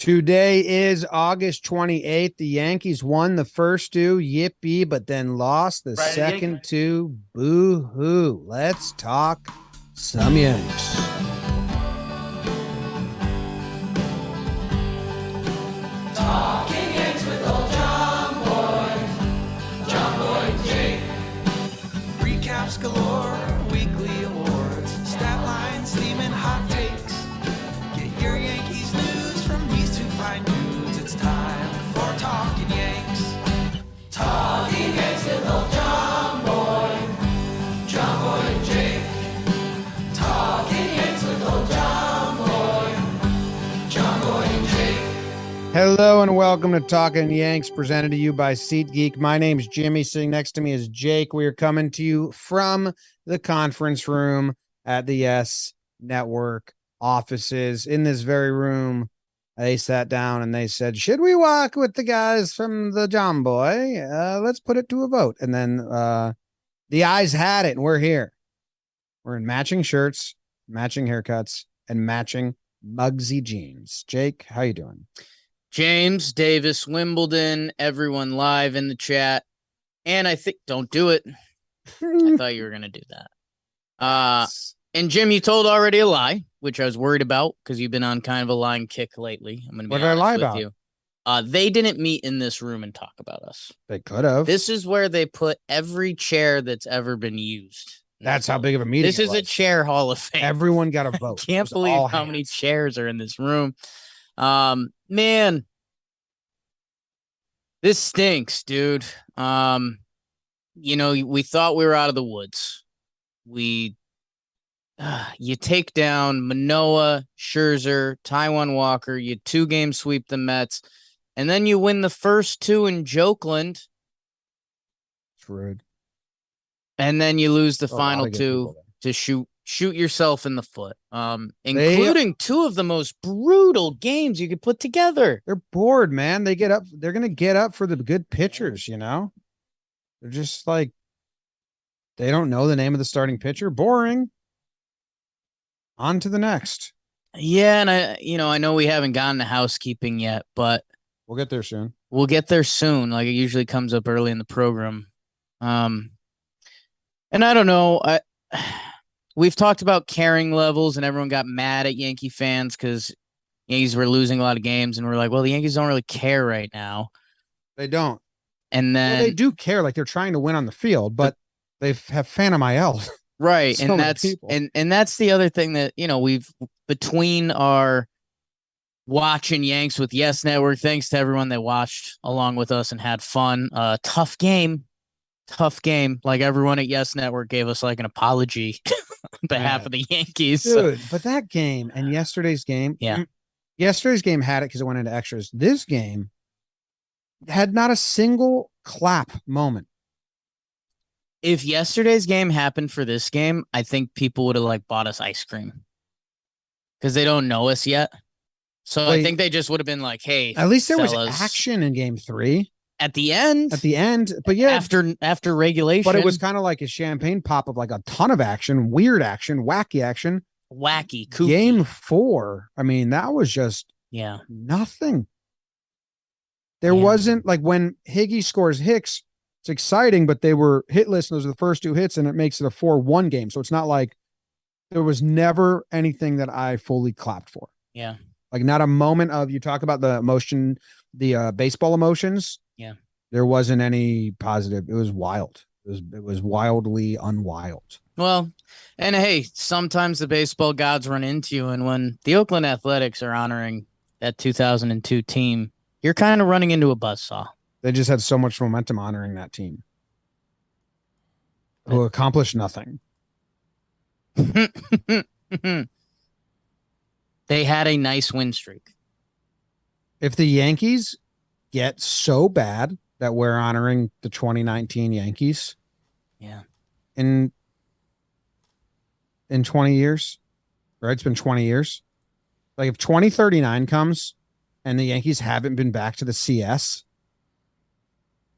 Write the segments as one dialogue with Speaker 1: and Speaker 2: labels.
Speaker 1: Today is August 28th. The Yankees won the first two, yippee, but then lost the second two, boo-hoo. Let's talk some Yanks.
Speaker 2: Talking Yanks with old John Boy and Jake. Recaps galore, weekly awards, stat lines, steaming hot takes. Get your Yankees news from these two fine dudes. It's time for Talkin' Yanks. Talking Yanks with old John Boy and Jake. Talking Yanks with old John Boy and Jake.
Speaker 1: Hello and welcome to Talkin' Yanks, presented to you by SeatGeek. My name's Jimmy. Sitting next to me is Jake. We are coming to you from the conference room at the Yes Network offices. In this very room, they sat down and they said, should we walk with the guys from the John Boy? Let's put it to a vote. And then the eyes had it, and we're here. We're in matching shirts, matching haircuts, and matching Mugsy jeans. Jake, how you doing?
Speaker 3: James, Davis, Wimbledon, everyone live in the chat. And I think, don't do it. I thought you were going to do that. And Jim, you told already a lie, which I was worried about because you've been on kind of a lying kick lately. I'm going to be
Speaker 1: What did I lie about?
Speaker 3: you. They didn't meet in this room and talk about us.
Speaker 1: They could have.
Speaker 3: This is where they put every chair that's ever been used.
Speaker 1: That's how big of a meeting
Speaker 3: This
Speaker 1: it
Speaker 3: is
Speaker 1: was.
Speaker 3: a chair hall of fame.
Speaker 1: Everyone got a vote.
Speaker 3: Can't believe how many chairs are in this room. Man, this stinks, dude. We thought we were out of the woods. You take down Manoah, Scherzer, Taijuan Walker, you 2-game sweep the Mets, and then you win the first two in Oakland.
Speaker 1: It's rude.
Speaker 3: And then you lose the final two to shoot yourself in the foot, including two of the most brutal games you could put together.
Speaker 1: They're bored, man. They're going to get up for the good pitchers, you know? They're just like, they don't know the name of the starting pitcher. Boring. On to the next.
Speaker 3: Yeah, and I know we haven't gotten to housekeeping yet, but
Speaker 1: we'll get there soon.
Speaker 3: We'll get there soon. Like, it usually comes up early in the program. And I don't know. We've talked about caring levels, and everyone got mad at Yankee fans because Yankees were losing a lot of games, and we're like, well, the Yankees don't really care right now.
Speaker 1: They don't.
Speaker 3: And then
Speaker 1: they do care, like they're trying to win on the field, but they have Phantom IL.
Speaker 3: Right. And that's the other thing that, we've between our watching Yanks with Yes Network, thanks to everyone that watched along with us and had fun. Tough game. Like, everyone at Yes Network gave us like an apology on behalf of the Yankees.
Speaker 1: Dude, but that game and yesterday's game.
Speaker 3: Yeah.
Speaker 1: Yesterday's game had it because it went into extras. This game had not a single clap moment.
Speaker 3: If yesterday's game happened for this game, I think people would have bought us ice cream because they don't know us yet. So I think they just would have been like, hey,
Speaker 1: at least there was action in game 3
Speaker 3: at the end,
Speaker 1: but yeah,
Speaker 3: after regulation,
Speaker 1: but it was kind of like a champagne pop of like a ton of action, weird action, wacky action,
Speaker 3: kooky.
Speaker 1: Game 4. I mean, that was just nothing. There wasn't, like, when Higgy scores Hicks, it's exciting, but they were hitless, and those are the first 2 hits, and it makes it a 4-1 game. So it's not like there was never anything that I fully clapped for.
Speaker 3: Yeah.
Speaker 1: Like, not a moment of, you talk about the emotion, the baseball emotions.
Speaker 3: Yeah.
Speaker 1: There wasn't any positive. It was wild. It was wildly unwild.
Speaker 3: Well, and hey, sometimes the baseball gods run into you, and when the Oakland Athletics are honoring that 2002 team, you're kind of running into a buzzsaw.
Speaker 1: They just had so much momentum honoring that team who accomplished nothing.
Speaker 3: They had a nice win streak.
Speaker 1: If the Yankees get so bad that we're honoring the 2019 Yankees in 20 years, right? It's been 20 years. Like, if 2039 comes and the Yankees haven't been back to the CS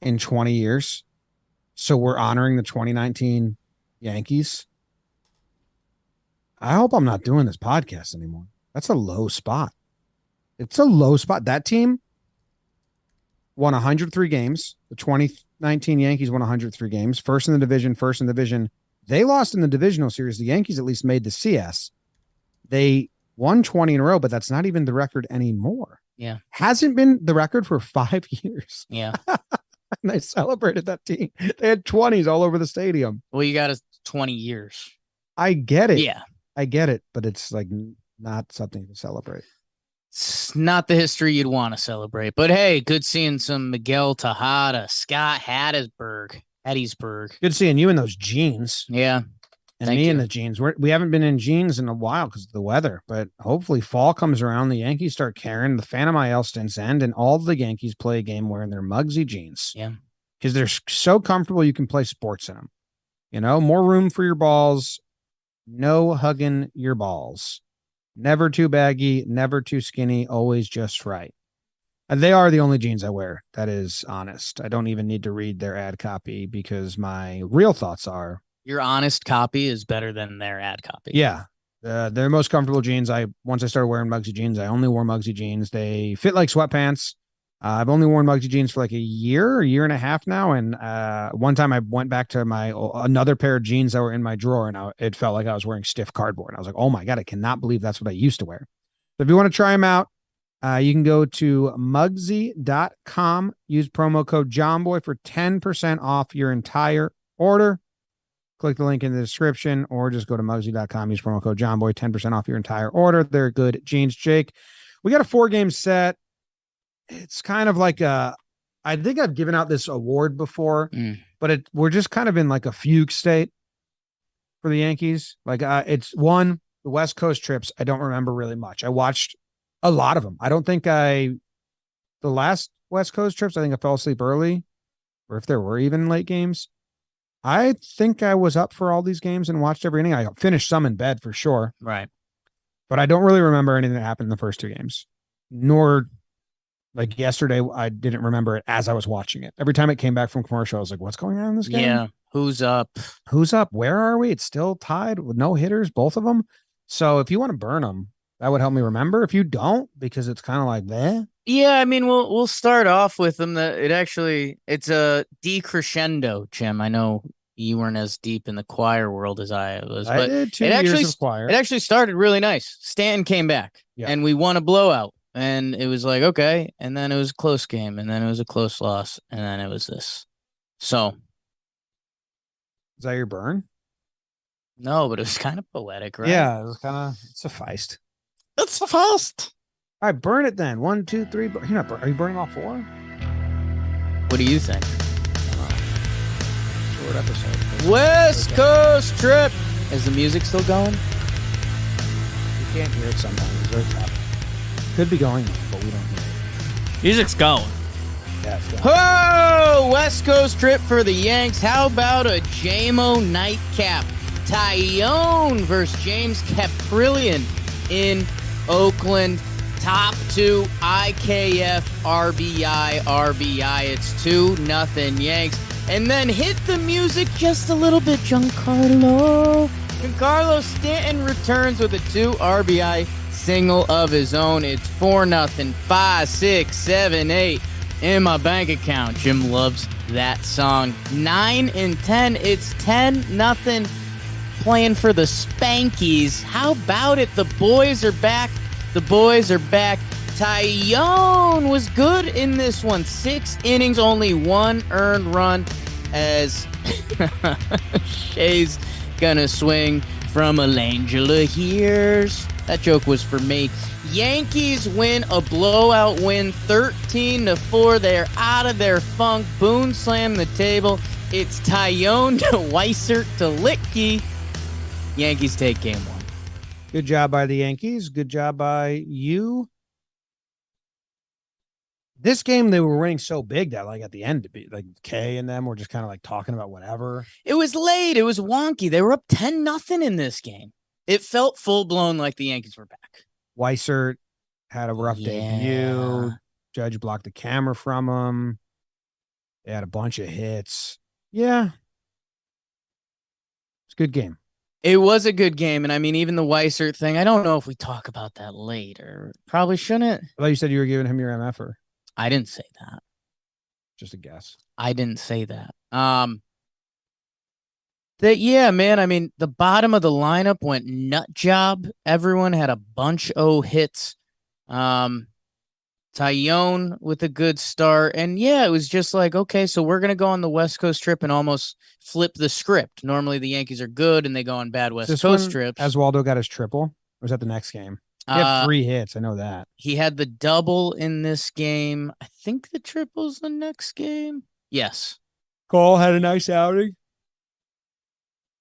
Speaker 1: in 20 years, so we're honoring the 2019 Yankees, I hope I'm not doing this podcast anymore. That's a low spot. It's a low spot. That team won 103 games. The 2019 Yankees won 103 games. First in the division. They lost in the divisional series. The Yankees at least made the CS. They won 20 in a row, but that's not even the record anymore.
Speaker 3: Yeah.
Speaker 1: Hasn't been the record for 5 years.
Speaker 3: Yeah.
Speaker 1: And they celebrated that team. They had 20s all over the stadium.
Speaker 3: Well, you got 20 years.
Speaker 1: I get it.
Speaker 3: Yeah.
Speaker 1: I get it, but it's like not something to celebrate.
Speaker 3: It's not the history you'd want to celebrate. But hey, good seeing some Miguel Tejada, Scott Hatteberg.
Speaker 1: Good seeing you in those jeans.
Speaker 3: Yeah.
Speaker 1: And me in the jeans. We haven't been in jeans in a while because of the weather, but hopefully fall comes around. The Yankees start caring. The Phantom IL stints end, and all the Yankees play a game wearing their Muggsy jeans.
Speaker 3: Yeah.
Speaker 1: Because they're so comfortable you can play sports in them. You know, more room for your balls. No hugging your balls. Never too baggy, never too skinny, always just right. And they are the only jeans I wear. That is honest. I don't even need to read their ad copy because my real thoughts are
Speaker 3: your honest copy is better than their ad copy.
Speaker 1: Yeah. Their most comfortable jeans. Once I started wearing Muggsy jeans, I only wore Muggsy jeans. They fit like sweatpants. I've only worn Muggsy jeans for like a year and a half now. And one time I went back to another pair of jeans that were in my drawer, and it felt like I was wearing stiff cardboard. I was like, oh my God, I cannot believe that's what I used to wear. So if you want to try them out, you can go to Muggsy.com, use promo code JOHNBOY for 10% off your entire order. Click the link in the description or just go to Muggsy.com, use promo code JOHNBOY, 10% off your entire order. They're good jeans. Jake, we got a 4-game set. It's kind of like I think I've given out this award before, but we're just kind of in like a fugue state for the Yankees. Like it's the West Coast trips. I don't remember really much. I watched a lot of them. I don't think the last West Coast trips, I think I fell asleep early, or if there were even late games. I think I was up for all these games and watched every inning. I finished some in bed for sure.
Speaker 3: Right.
Speaker 1: But I don't really remember anything that happened in the first 2 games. Nor, like yesterday, I didn't remember it as I was watching it. Every time it came back from commercial, I was like, what's going on in this game?
Speaker 3: Yeah. Who's up?
Speaker 1: Where are we? It's still tied with no hitters, both of them. So if you want to burn them, that would help me remember. If you don't, because it's kind of like that.
Speaker 3: Yeah, I mean, we'll start off with them. It's a decrescendo, Jim. I know you weren't as deep in the choir world as I was, but
Speaker 1: I did 2 years of choir.
Speaker 3: It actually started really nice. Stanton came back, and we won a blowout, and it was like, okay, and then it was a close game, and then it was a close loss, and then it was this. So,
Speaker 1: is that your burn?
Speaker 3: No, but it was kind of poetic, right?
Speaker 1: Yeah, it was kind of sufficed.
Speaker 3: It sufficed.
Speaker 1: All right, burn it then. 1, 2, 3. Are you burning all 4?
Speaker 3: What do you think?
Speaker 1: Short episode.
Speaker 3: West Coast trip. Is the music still going?
Speaker 1: You can't hear it sometimes. It's very tough. Could be going, but we don't hear it.
Speaker 3: Music's going.
Speaker 1: Yeah, it's going.
Speaker 3: Oh, West Coast trip for the Yanks. How about a JMO nightcap? Tyone versus James Caprillion in Oakland. Top 2 IKF RBI. It's 2-0 Yanks. And then hit the music just a little bit, Giancarlo Stanton returns with a 2 RBI single of his own. It's 4-0, 5, 6, 7, 8 in my bank account. Jim loves that song. 9 and 10. It's 10-0. Playing for the Spankies. How about it? The boys are back. Tyone was good in this one. 6 innings, only 1 earned run as Shay's gonna swing from Alangela Here's. That joke was for me. Yankees win a blowout win, 13-4. They're out of their funk. Boone slammed the table. It's Tyone to Weissert to Litke. Yankees take game 1.
Speaker 1: Good job by the Yankees. Good job by you. This game, they were winning so big that like at the end, like Kay and them were just kind of like talking about whatever.
Speaker 3: It was late. It was wonky. They were up 10-0 in this game. It felt full blown like the Yankees were back.
Speaker 1: Weissert had a rough debut. Judge blocked the camera from him. They had a bunch of hits. Yeah. It's a good game.
Speaker 3: It was a good game, and I mean, even the Weissert thing. I don't know if we talk about that later. Probably shouldn't.
Speaker 1: I thought you said you were giving him your MFer.
Speaker 3: I didn't say that.
Speaker 1: Just a guess.
Speaker 3: I didn't say that. Yeah, man. I mean, the bottom of the lineup went nut job. Everyone had a bunch of hits. Tyone with a good start. And yeah, it was just like, okay, so we're gonna go on the West Coast trip and almost flip the script. Normally the Yankees are good and they go on bad West Coast trips.
Speaker 1: Oswaldo got his triple. Or was that the next game? He had 3 hits. I know that.
Speaker 3: He had the double in this game. I think the triple's the next game. Yes.
Speaker 1: Cole had a nice outing.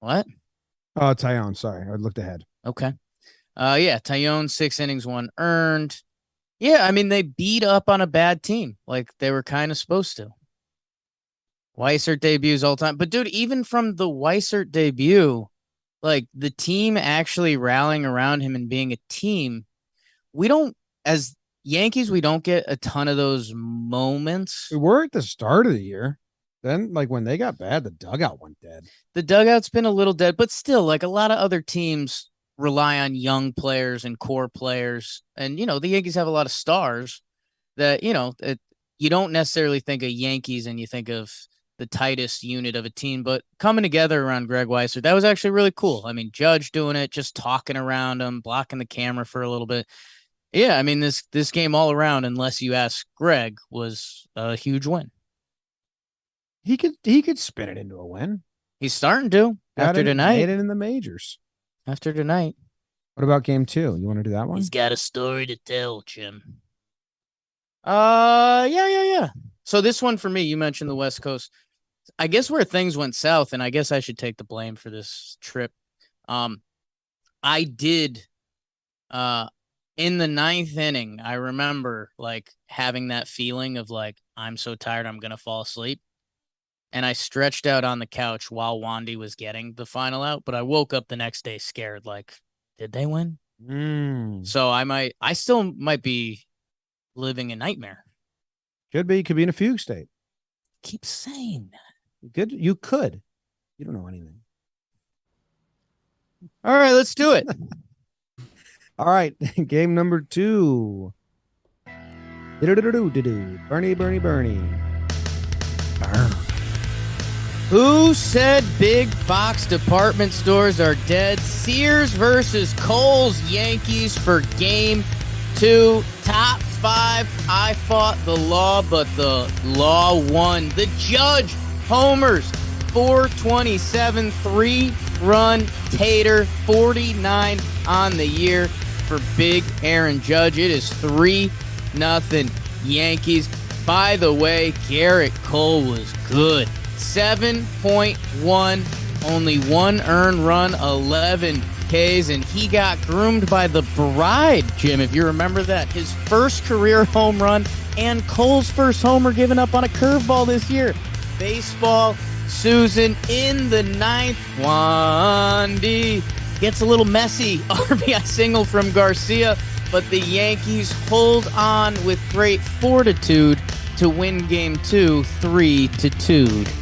Speaker 3: What?
Speaker 1: Oh, Tyone. Sorry. I looked ahead.
Speaker 3: Okay. Yeah, Tyone, 6 innings, 1 earned. Yeah, I mean, they beat up on a bad team like they were kind of supposed to. Weissert debuts all time. But, dude, even from the Weissert debut, like the team actually rallying around him and being a team, we don't, as Yankees, we don't get a ton of those moments.
Speaker 1: We were at the start of the year. Then, like, when they got bad, the dugout went dead.
Speaker 3: The dugout's been a little dead, but still, like a lot of other teams rely on young players and core players. And, you know, the Yankees have a lot of stars that, you know, you don't necessarily think of Yankees and you think of the tightest unit of a team, but coming together around Greg Weissert, that was actually really cool. I mean, Judge doing it, just talking around him, blocking the camera for a little bit. Yeah, I mean, this game all around, unless you ask Greg, was a huge win.
Speaker 1: He could spin it into a win.
Speaker 3: He's starting to after tonight.
Speaker 1: Made it in the majors.
Speaker 3: After tonight.
Speaker 1: What about game 2? You want to do that one?
Speaker 3: He's got a story to tell, Jim. Yeah. So this one for me, you mentioned the West Coast. I guess where things went south, and I guess I should take the blame for this trip. I did in the 9th inning, I remember like having that feeling of like, I'm so tired, I'm gonna fall asleep. And I stretched out on the couch while Wandy was getting the final out, but I woke up the next day scared, like, did they win? So I still might be living a nightmare.
Speaker 1: Could be in a fugue state.
Speaker 3: Keep saying that.
Speaker 1: You could. You don't know anything.
Speaker 3: All right, let's do it.
Speaker 1: All right, game number 2. Bernie. Burn.
Speaker 3: Who said big box department stores are dead? Sears versus Kohl's Yankees for game 2. Top 5. I fought the law, but the law won. The Judge homers. 427, 3-run tater, 49 on the year for big Aaron Judge. It is 3-0 Yankees. By the way, Garrett Cole was good. 7.1, only 1 earned run, 11 Ks, and he got groomed by the bride, Jim, if you remember that. His first career home run and Cole's first homer given up on a curveball this year. Baseball Susan in the 9th. Wandy gets a little messy. RBI single from Garcia, but the Yankees hold on with great fortitude to win game 2, 3-2.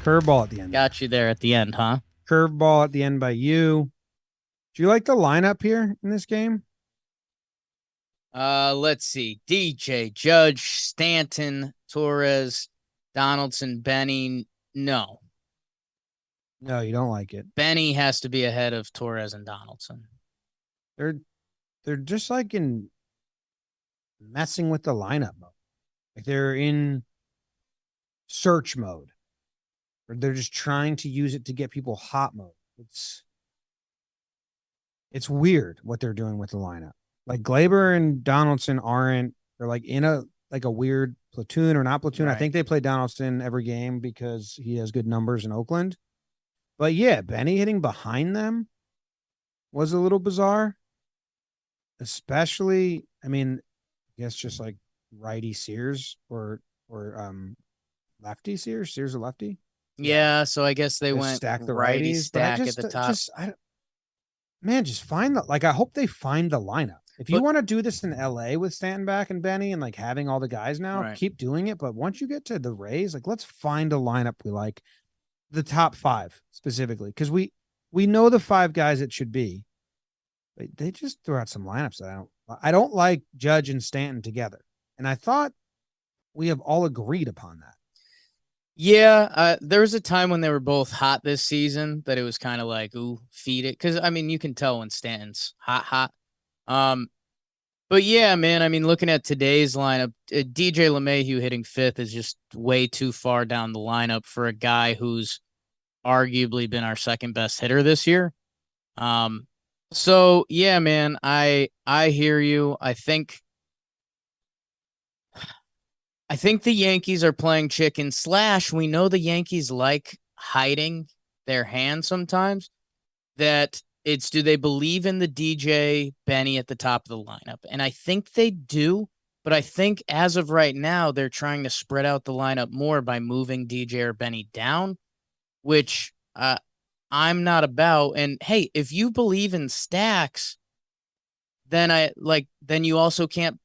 Speaker 1: Curveball at the end.
Speaker 3: Got you there at the end, huh?
Speaker 1: Curveball at the end by you. Do you like the lineup here in this game?
Speaker 3: Let's see. DJ, Judge, Stanton, Torres, Donaldson, Benny. No,
Speaker 1: you don't like it.
Speaker 3: Benny has to be ahead of Torres and Donaldson.
Speaker 1: They're just like in messing with the lineup mode. Like they're in search mode. Or they're just trying to use it to get people hot mode. It's weird what they're doing with the lineup. Like Glaber and Donaldson they're like in a weird platoon or not platoon. Right. I think they play Donaldson every game because he has good numbers in Oakland. But yeah, Benny hitting behind them was a little bizarre. Especially, I mean, I guess just like righty Sears or lefty Sears. Sears or lefty?
Speaker 3: Yeah, so I guess they went
Speaker 1: stack the
Speaker 3: righty
Speaker 1: righties,
Speaker 3: stack at the top.
Speaker 1: Just find I hope they find the lineup. If you want to do this in LA with Stanton back and Benny and like having all the guys now, keep doing it. But once you get to the Rays, like let's find a lineup we like. the top five specifically, because we know the five guys it should be. They just threw out some lineups that I don't like Judge and Stanton together. And I thought we have all agreed upon that.
Speaker 3: Yeah, there was a time when they were both hot this season that it was kind of like, ooh, feed it. Because, I mean, you can tell when Stanton's hot. But yeah, man, I mean, looking at today's lineup, DJ LeMahieu hitting fifth is just way too far down the lineup for a guy who's arguably been our second best hitter this year. So yeah, man, I hear you. I think the Yankees are playing chicken / we know the Yankees like hiding their hand sometimes. That it's, do they believe in the DJ Benny at the top of the lineup? And I think they do, but I think as of right now, they're trying to spread out the lineup more by moving DJ or Benny down, which I'm not about. And hey, if you believe in stacks, then you also can't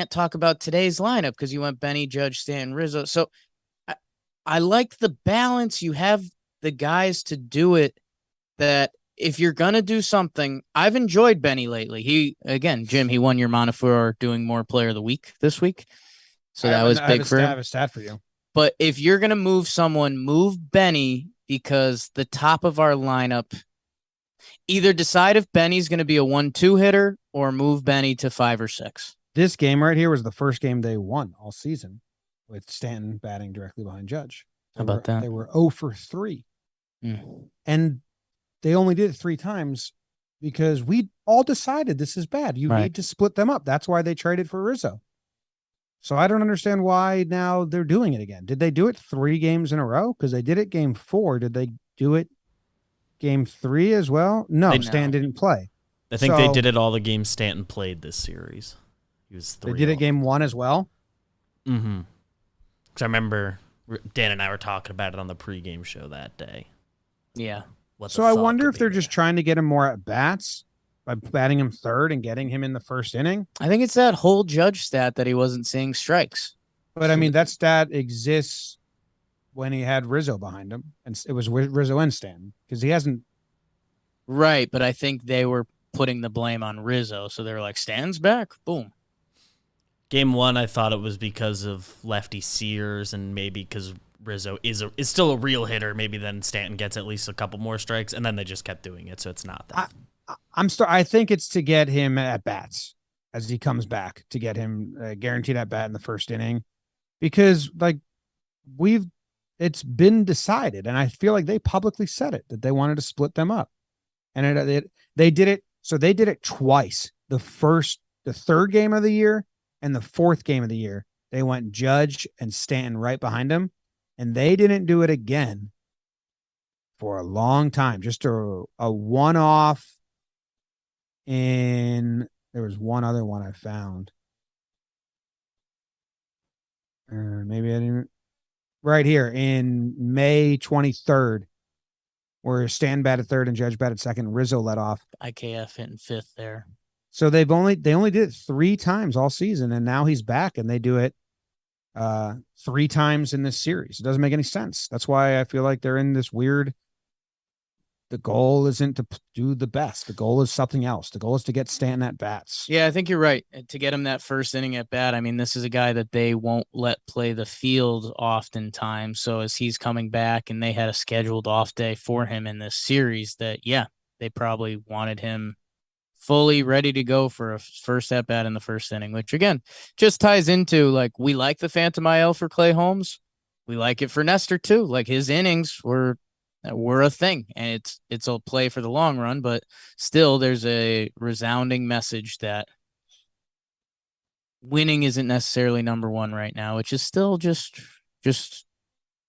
Speaker 3: talk about today's lineup because you went Benny, Judge, Stanton, Rizzo. So I like the balance. You have the guys to do it. That if you're going to do something, I've enjoyed Benny lately. Jim, he won your Mana for doing more player of the week this week. So that was big for him.
Speaker 1: I have a stat for you.
Speaker 3: But if you're going to move someone, move Benny, because the top of our lineup, either decide if Benny's going to be a 1-2 hitter or move Benny to 5 or 6.
Speaker 1: This game right here was the first game they won all season with Stanton batting directly behind Judge.
Speaker 3: How about that?
Speaker 1: They were 0 for 3. And they only did it 3 times because we all decided this is bad. You need to split them up. That's why they traded for Rizzo. So I don't understand why now they're doing it again. Did they do it 3 games in a row? Because they did it game 4. Did they do it game 3 as well? No, Stanton didn't play.
Speaker 4: I think they did it all the games Stanton played this series. He was 3.
Speaker 1: They did it game 1 as well?
Speaker 4: Mm-hmm. Because I remember Dan and I were talking about it on the pregame show that day.
Speaker 3: Yeah.
Speaker 1: So I wonder if they're just trying to get him more at bats by batting him third and getting him in the first inning.
Speaker 3: I think it's that whole Judge stat that he wasn't seeing strikes.
Speaker 1: But I mean, that stat exists when he had Rizzo behind him, and it was Rizzo and Stanton because he hasn't.
Speaker 3: Right, but I think they were putting the blame on Rizzo, so they were like, Stanton's back, boom.
Speaker 4: Game 1, I thought it was because of lefty Sears and maybe because Rizzo is still a real hitter. Maybe then Stanton gets at least a couple more strikes, and then they just kept doing it, so it's not that.
Speaker 1: I think it's to get him at bats as he comes back, to get him guaranteed at bat in the first inning, because it's been decided, and I feel like they publicly said it that they wanted to split them up, and they did it. So they did it twice. The third game of the year and the fourth game of the year, they went Judge and Stanton right behind him. And they didn't do it again for a long time. Just a one-off. There was one other one I found. Maybe I didn't. Right here in May 23rd, where Stanton batted third and Judge batted second. Rizzo led off.
Speaker 3: IKF hitting 5th there.
Speaker 1: So they only did it 3 times all season, and now he's back, and they do it 3 times in this series. It doesn't make any sense. That's why I feel like they're in this weird. The goal isn't to do the best. The goal is something else. The goal is to get Stanton at bats.
Speaker 3: Yeah, I think you're right. To get him that first inning at bat, I mean, this is a guy that they won't let play the field oftentimes. So as he's coming back and they had a scheduled off day for him in this series, they probably wanted him fully ready to go for a first at bat in the first inning, which again just ties into like, we like the Phantom IL for Clay Holmes. We like it for Nestor too. Like, his innings were a thing, and it's a play for the long run, but still there's a resounding message that winning isn't necessarily number one right now, which is still just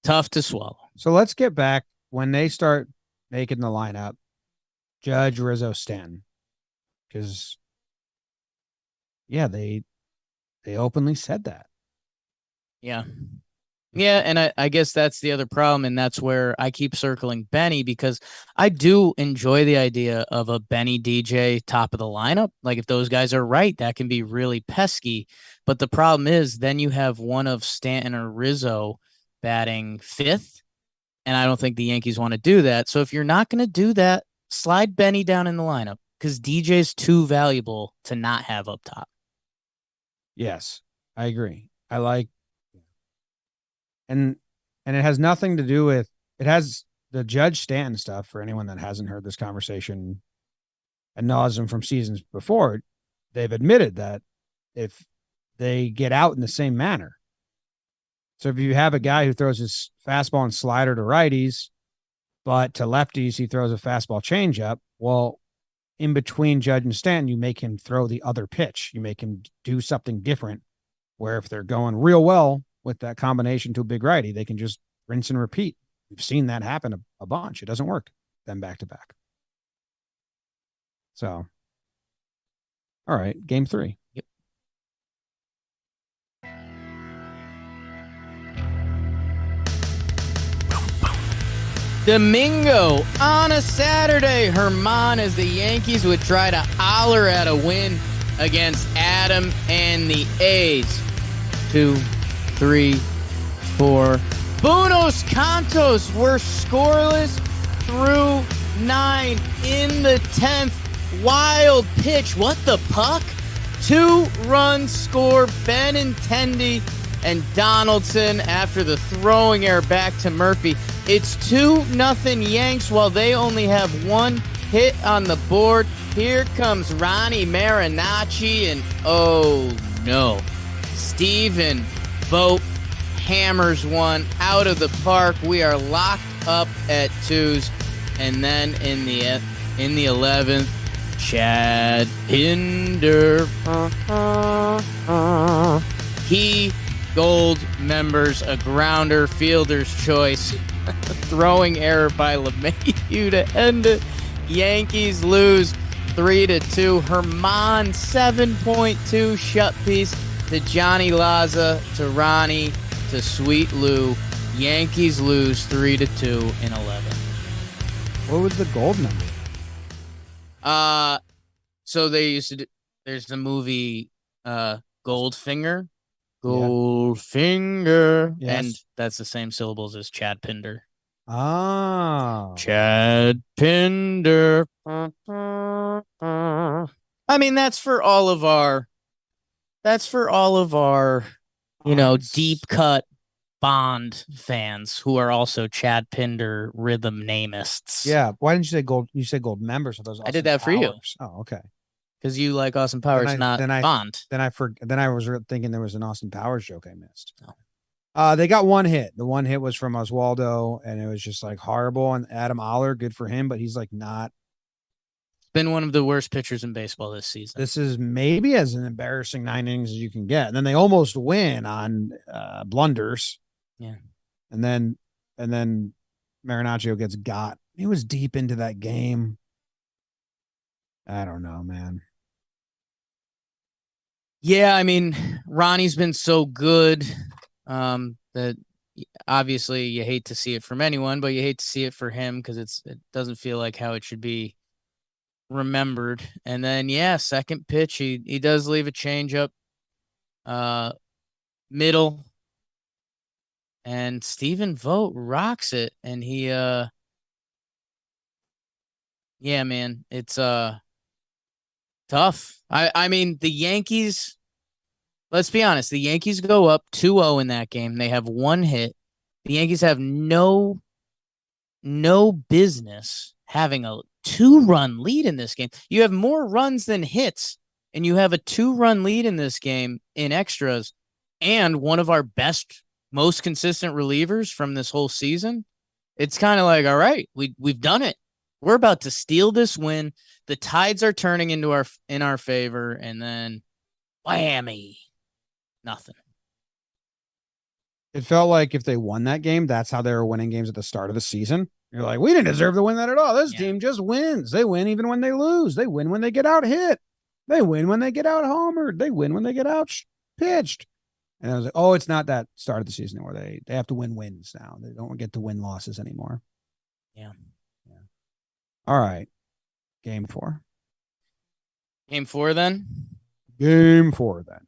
Speaker 3: tough to swallow.
Speaker 1: So let's get back when they start making the lineup, Judge, Rizzo, Stanton. Because, yeah, they openly said that.
Speaker 3: Yeah. Yeah, and I guess that's the other problem, and that's where I keep circling Benny, because I do enjoy the idea of a Benny DJ top of the lineup. Like, if those guys are right, that can be really pesky. But the problem is then you have one of Stanton or Rizzo batting 5th, And I don't think the Yankees want to do that. So if you're not going to do that, slide Benny down in the lineup because DJ's too valuable to not have up top.
Speaker 1: Yes, I agree. I like, and it has nothing to do with, it has the Judge Stanton stuff for anyone that hasn't heard this conversation ad nauseum from seasons before. They've admitted that if they get out in the same manner. So if you have a guy who throws his fastball and slider to righties, but to lefties, he throws a fastball changeup. Well, in between Judge and Stanton, you make him throw the other pitch. You make him do something different where if they're going real well with that combination to a big righty, they can just rinse and repeat. We've seen that happen a bunch. It doesn't work then back to back. So, all right, game 3.
Speaker 3: Yep. Domingo on a Saturday. Herman as the Yankees would try to holler at a win against Adam and the A's. 2, 3, 4. Buenos Cantos were scoreless through 9 in the 10th. Wild pitch. What the puck? 2-run score. Benintendi and Donaldson after the throwing error back to Murphy. It's 2-0 Yanks while they only have 1 hit on the board. Here comes Ronnie Marinacci and oh no. Steven Vogt hammers one out of the park. We are locked up at 2s. And then in the 11th, Chad Pinder. He gold members a grounder, fielder's choice. Throwing error by LeMahieu to end it. Yankees lose 3-2. Herman 7.2 shut piece to Johnny Laza to Ronnie to Sweet Lou. Yankees lose 3-2 in 11.
Speaker 1: What was the gold number?
Speaker 3: So they used to do, there's the movie Goldfinger. Goldfinger.
Speaker 1: Yes.
Speaker 3: And that's the same syllables as Chad Pinder.
Speaker 1: Oh.
Speaker 3: Chad Pinder. I mean, that's for all of our, deep cut Bond fans who are also Chad Pinder rhythm namists.
Speaker 1: Yeah. Why didn't you say gold? You said gold members of those.
Speaker 3: I did that for you.
Speaker 1: Oh, okay.
Speaker 3: Because you like Austin Powers, not Bond.
Speaker 1: Then I was thinking there was an Austin Powers joke I missed. Oh. They got 1 hit. The 1 hit was from Oswaldo, and it was just like horrible. And Adam Oller, good for him, but he's like not.
Speaker 3: Been one of the worst pitchers in baseball this season.
Speaker 1: This is maybe as an embarrassing 9 innings as you can get. And then they almost win on blunders.
Speaker 3: Yeah.
Speaker 1: And then Marinaccio gets got. He was deep into that game. I don't know, man.
Speaker 3: Yeah, I mean, Ronnie's been so good that obviously you hate to see it from anyone, but you hate to see it for him because it doesn't feel like how it should be remembered. And then, yeah, second pitch, he does leave a changeup middle. And Steven Vogt rocks it. And he, yeah, man, it's tough. I mean, the Yankees, let's be honest, the Yankees go up 2-0 in that game. They have 1 hit. The Yankees have no business having a 2-run lead in this game. You have more runs than hits, and you have a 2-run lead in this game in extras, and one of our best, most consistent relievers from this whole season. It's kind of like, all right, we've done it. We're about to steal this win. The tides are turning in our favor, and then whammy, nothing.
Speaker 1: It felt like if they won that game, that's how they were winning games at the start of the season. You're like, we didn't deserve to win that at all. This team just wins. They win even when they lose. They win when they get out hit. They win when they get out homered. They win when they get out pitched. And I was like, oh, it's not that start of the season where they have to win wins now. They don't get to win losses anymore.
Speaker 3: Yeah.
Speaker 1: All right. Game 4.
Speaker 3: Game 4 then?
Speaker 1: Game 4 then.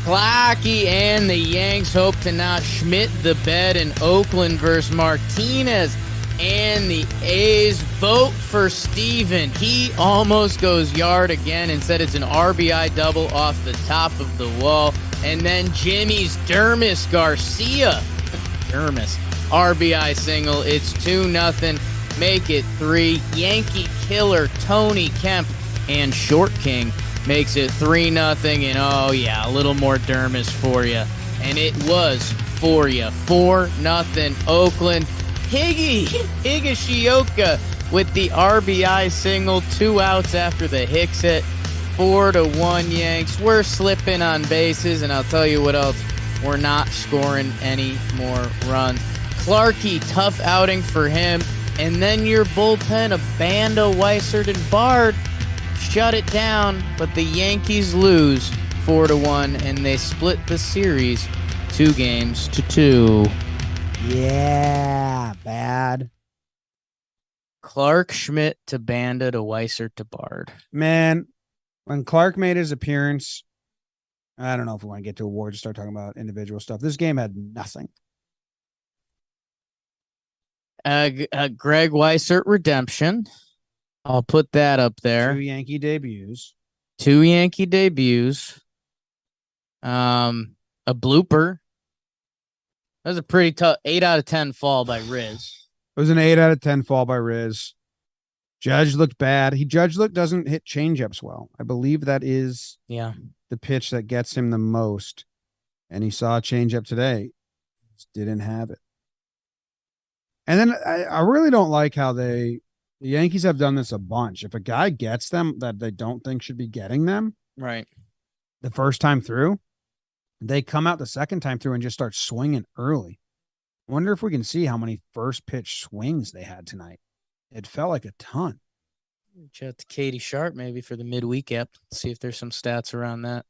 Speaker 3: Clocky and the Yanks hope to not Schmidt the bed in Oakland versus Martinez. And the A's vote for Steven. He almost goes yard again. Instead, it's an RBI double off the top of the wall. And then Jimmy's Dermis Garcia. Dermis. RBI single. It's 2-0. Make it 3. Yankee killer Tony Kemp and Short King makes it 3-0. And oh yeah, a little more Dermis for you. And it was for you. 4-0 Oakland. Higashioka with the RBI single. 2 outs after the Hicks hit. 4-1 Yanks. We're slipping on bases, and I'll tell you what else. We're not scoring any more runs. Clarkie, tough outing for him. And then your bullpen of Banda, Weissert, and Bard shut it down, but the Yankees lose 4-1, and they split the series 2-2.
Speaker 1: Yeah, bad.
Speaker 3: Clark, Schmidt to Banda to Weissert to Bard.
Speaker 1: Man, when Clark made his appearance, I don't know if we want to get to awards, start talking about individual stuff. This game had nothing.
Speaker 3: Greg Weissert redemption. I'll put that up there.
Speaker 1: 2 Yankee debuts.
Speaker 3: 2 Yankee debuts. A blooper. That was a pretty tough 8 out of 10 fall by Riz.
Speaker 1: It was an 8 out of 10 fall by Riz. Judge looked bad. Judge doesn't hit changeups well. I believe that is the pitch that gets him the most. And he saw a changeup today. Just didn't have it. And then I really don't like how the Yankees have done this a bunch. If a guy gets them that they don't think should be getting them,
Speaker 3: right,
Speaker 1: the first time through, they come out the second time through and just start swinging early. I wonder if we can see how many first pitch swings they had tonight. It felt like a ton.
Speaker 3: Chat to Katie Sharp maybe for the midweek app. See if there's some stats around that.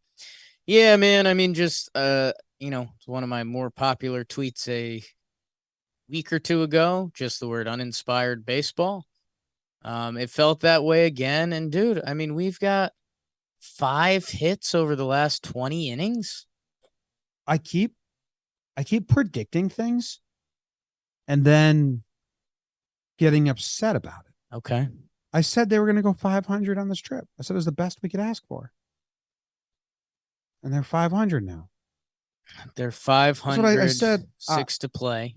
Speaker 3: Yeah, man. I mean, just it's one of my more popular tweets a week or two ago. Just the word uninspired baseball. It felt that way again. And dude, I mean, we've got 5 hits over the last 20 innings.
Speaker 1: I keep predicting things and then getting upset about it.
Speaker 3: Okay.
Speaker 1: I said they were going to go 500 on this trip. I said it was the best we could ask for. And they're 500 now.
Speaker 3: They're 500.
Speaker 1: That's what I said.
Speaker 3: 6 to play.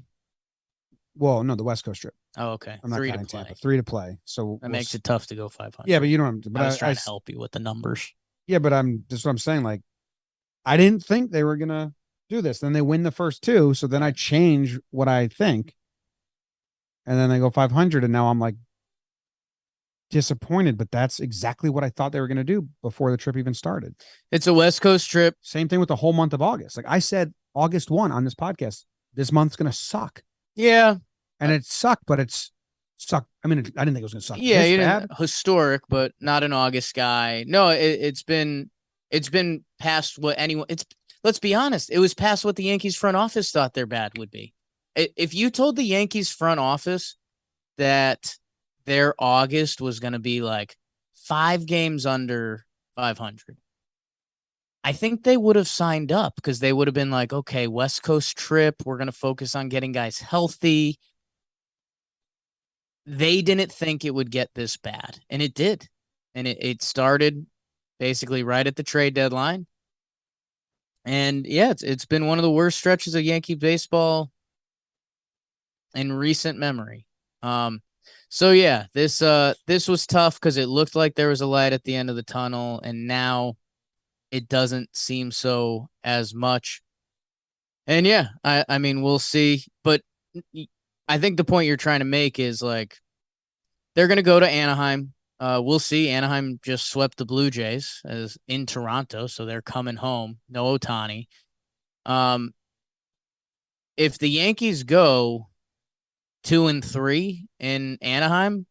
Speaker 1: Well, no, the West Coast trip.
Speaker 3: Oh, okay.
Speaker 1: I'm not
Speaker 3: 3 to
Speaker 1: counting
Speaker 3: play.
Speaker 1: Tampa. 3 to play. So
Speaker 3: that makes it tough to go 500.
Speaker 1: Yeah, but you know what I'm. But
Speaker 3: I was trying to help you with the numbers.
Speaker 1: Yeah, but that's what I'm saying. Like, I didn't think they were gonna do this. Then they win the first 2, so then I change what I think, and then they go 500, and now I'm like disappointed. But that's exactly what I thought they were gonna do before the trip even started.
Speaker 3: It's a West Coast trip.
Speaker 1: Same thing with the whole month of August. Like I said, August 1 on this podcast, this month's gonna suck.
Speaker 3: Yeah,
Speaker 1: and it sucked, but it's sucked. I mean, I didn't think it was gonna suck.
Speaker 3: Yeah, you didn't, historic, but not an August guy. No, it's been past what anyone. Let's be honest. It was past what the Yankees front office thought their bad would be. If you told the Yankees front office that their August was going to be like 5 games under 500, I think they would have signed up because they would have been like, okay, West Coast trip. We're going to focus on getting guys healthy. They didn't think it would get this bad, and it did. And it started basically right at the trade deadline. And yeah, it's been one of the worst stretches of Yankee baseball in recent memory. So yeah, this was tough because it looked like there was a light at the end of the tunnel, and now it doesn't seem so as much. And yeah, I mean, we'll see. But I think the point you're trying to make is like they're going to go to Anaheim. We'll see. Anaheim just swept the Blue Jays as in Toronto, so they're coming home. No Ohtani. If the Yankees go 2-3 in Anaheim,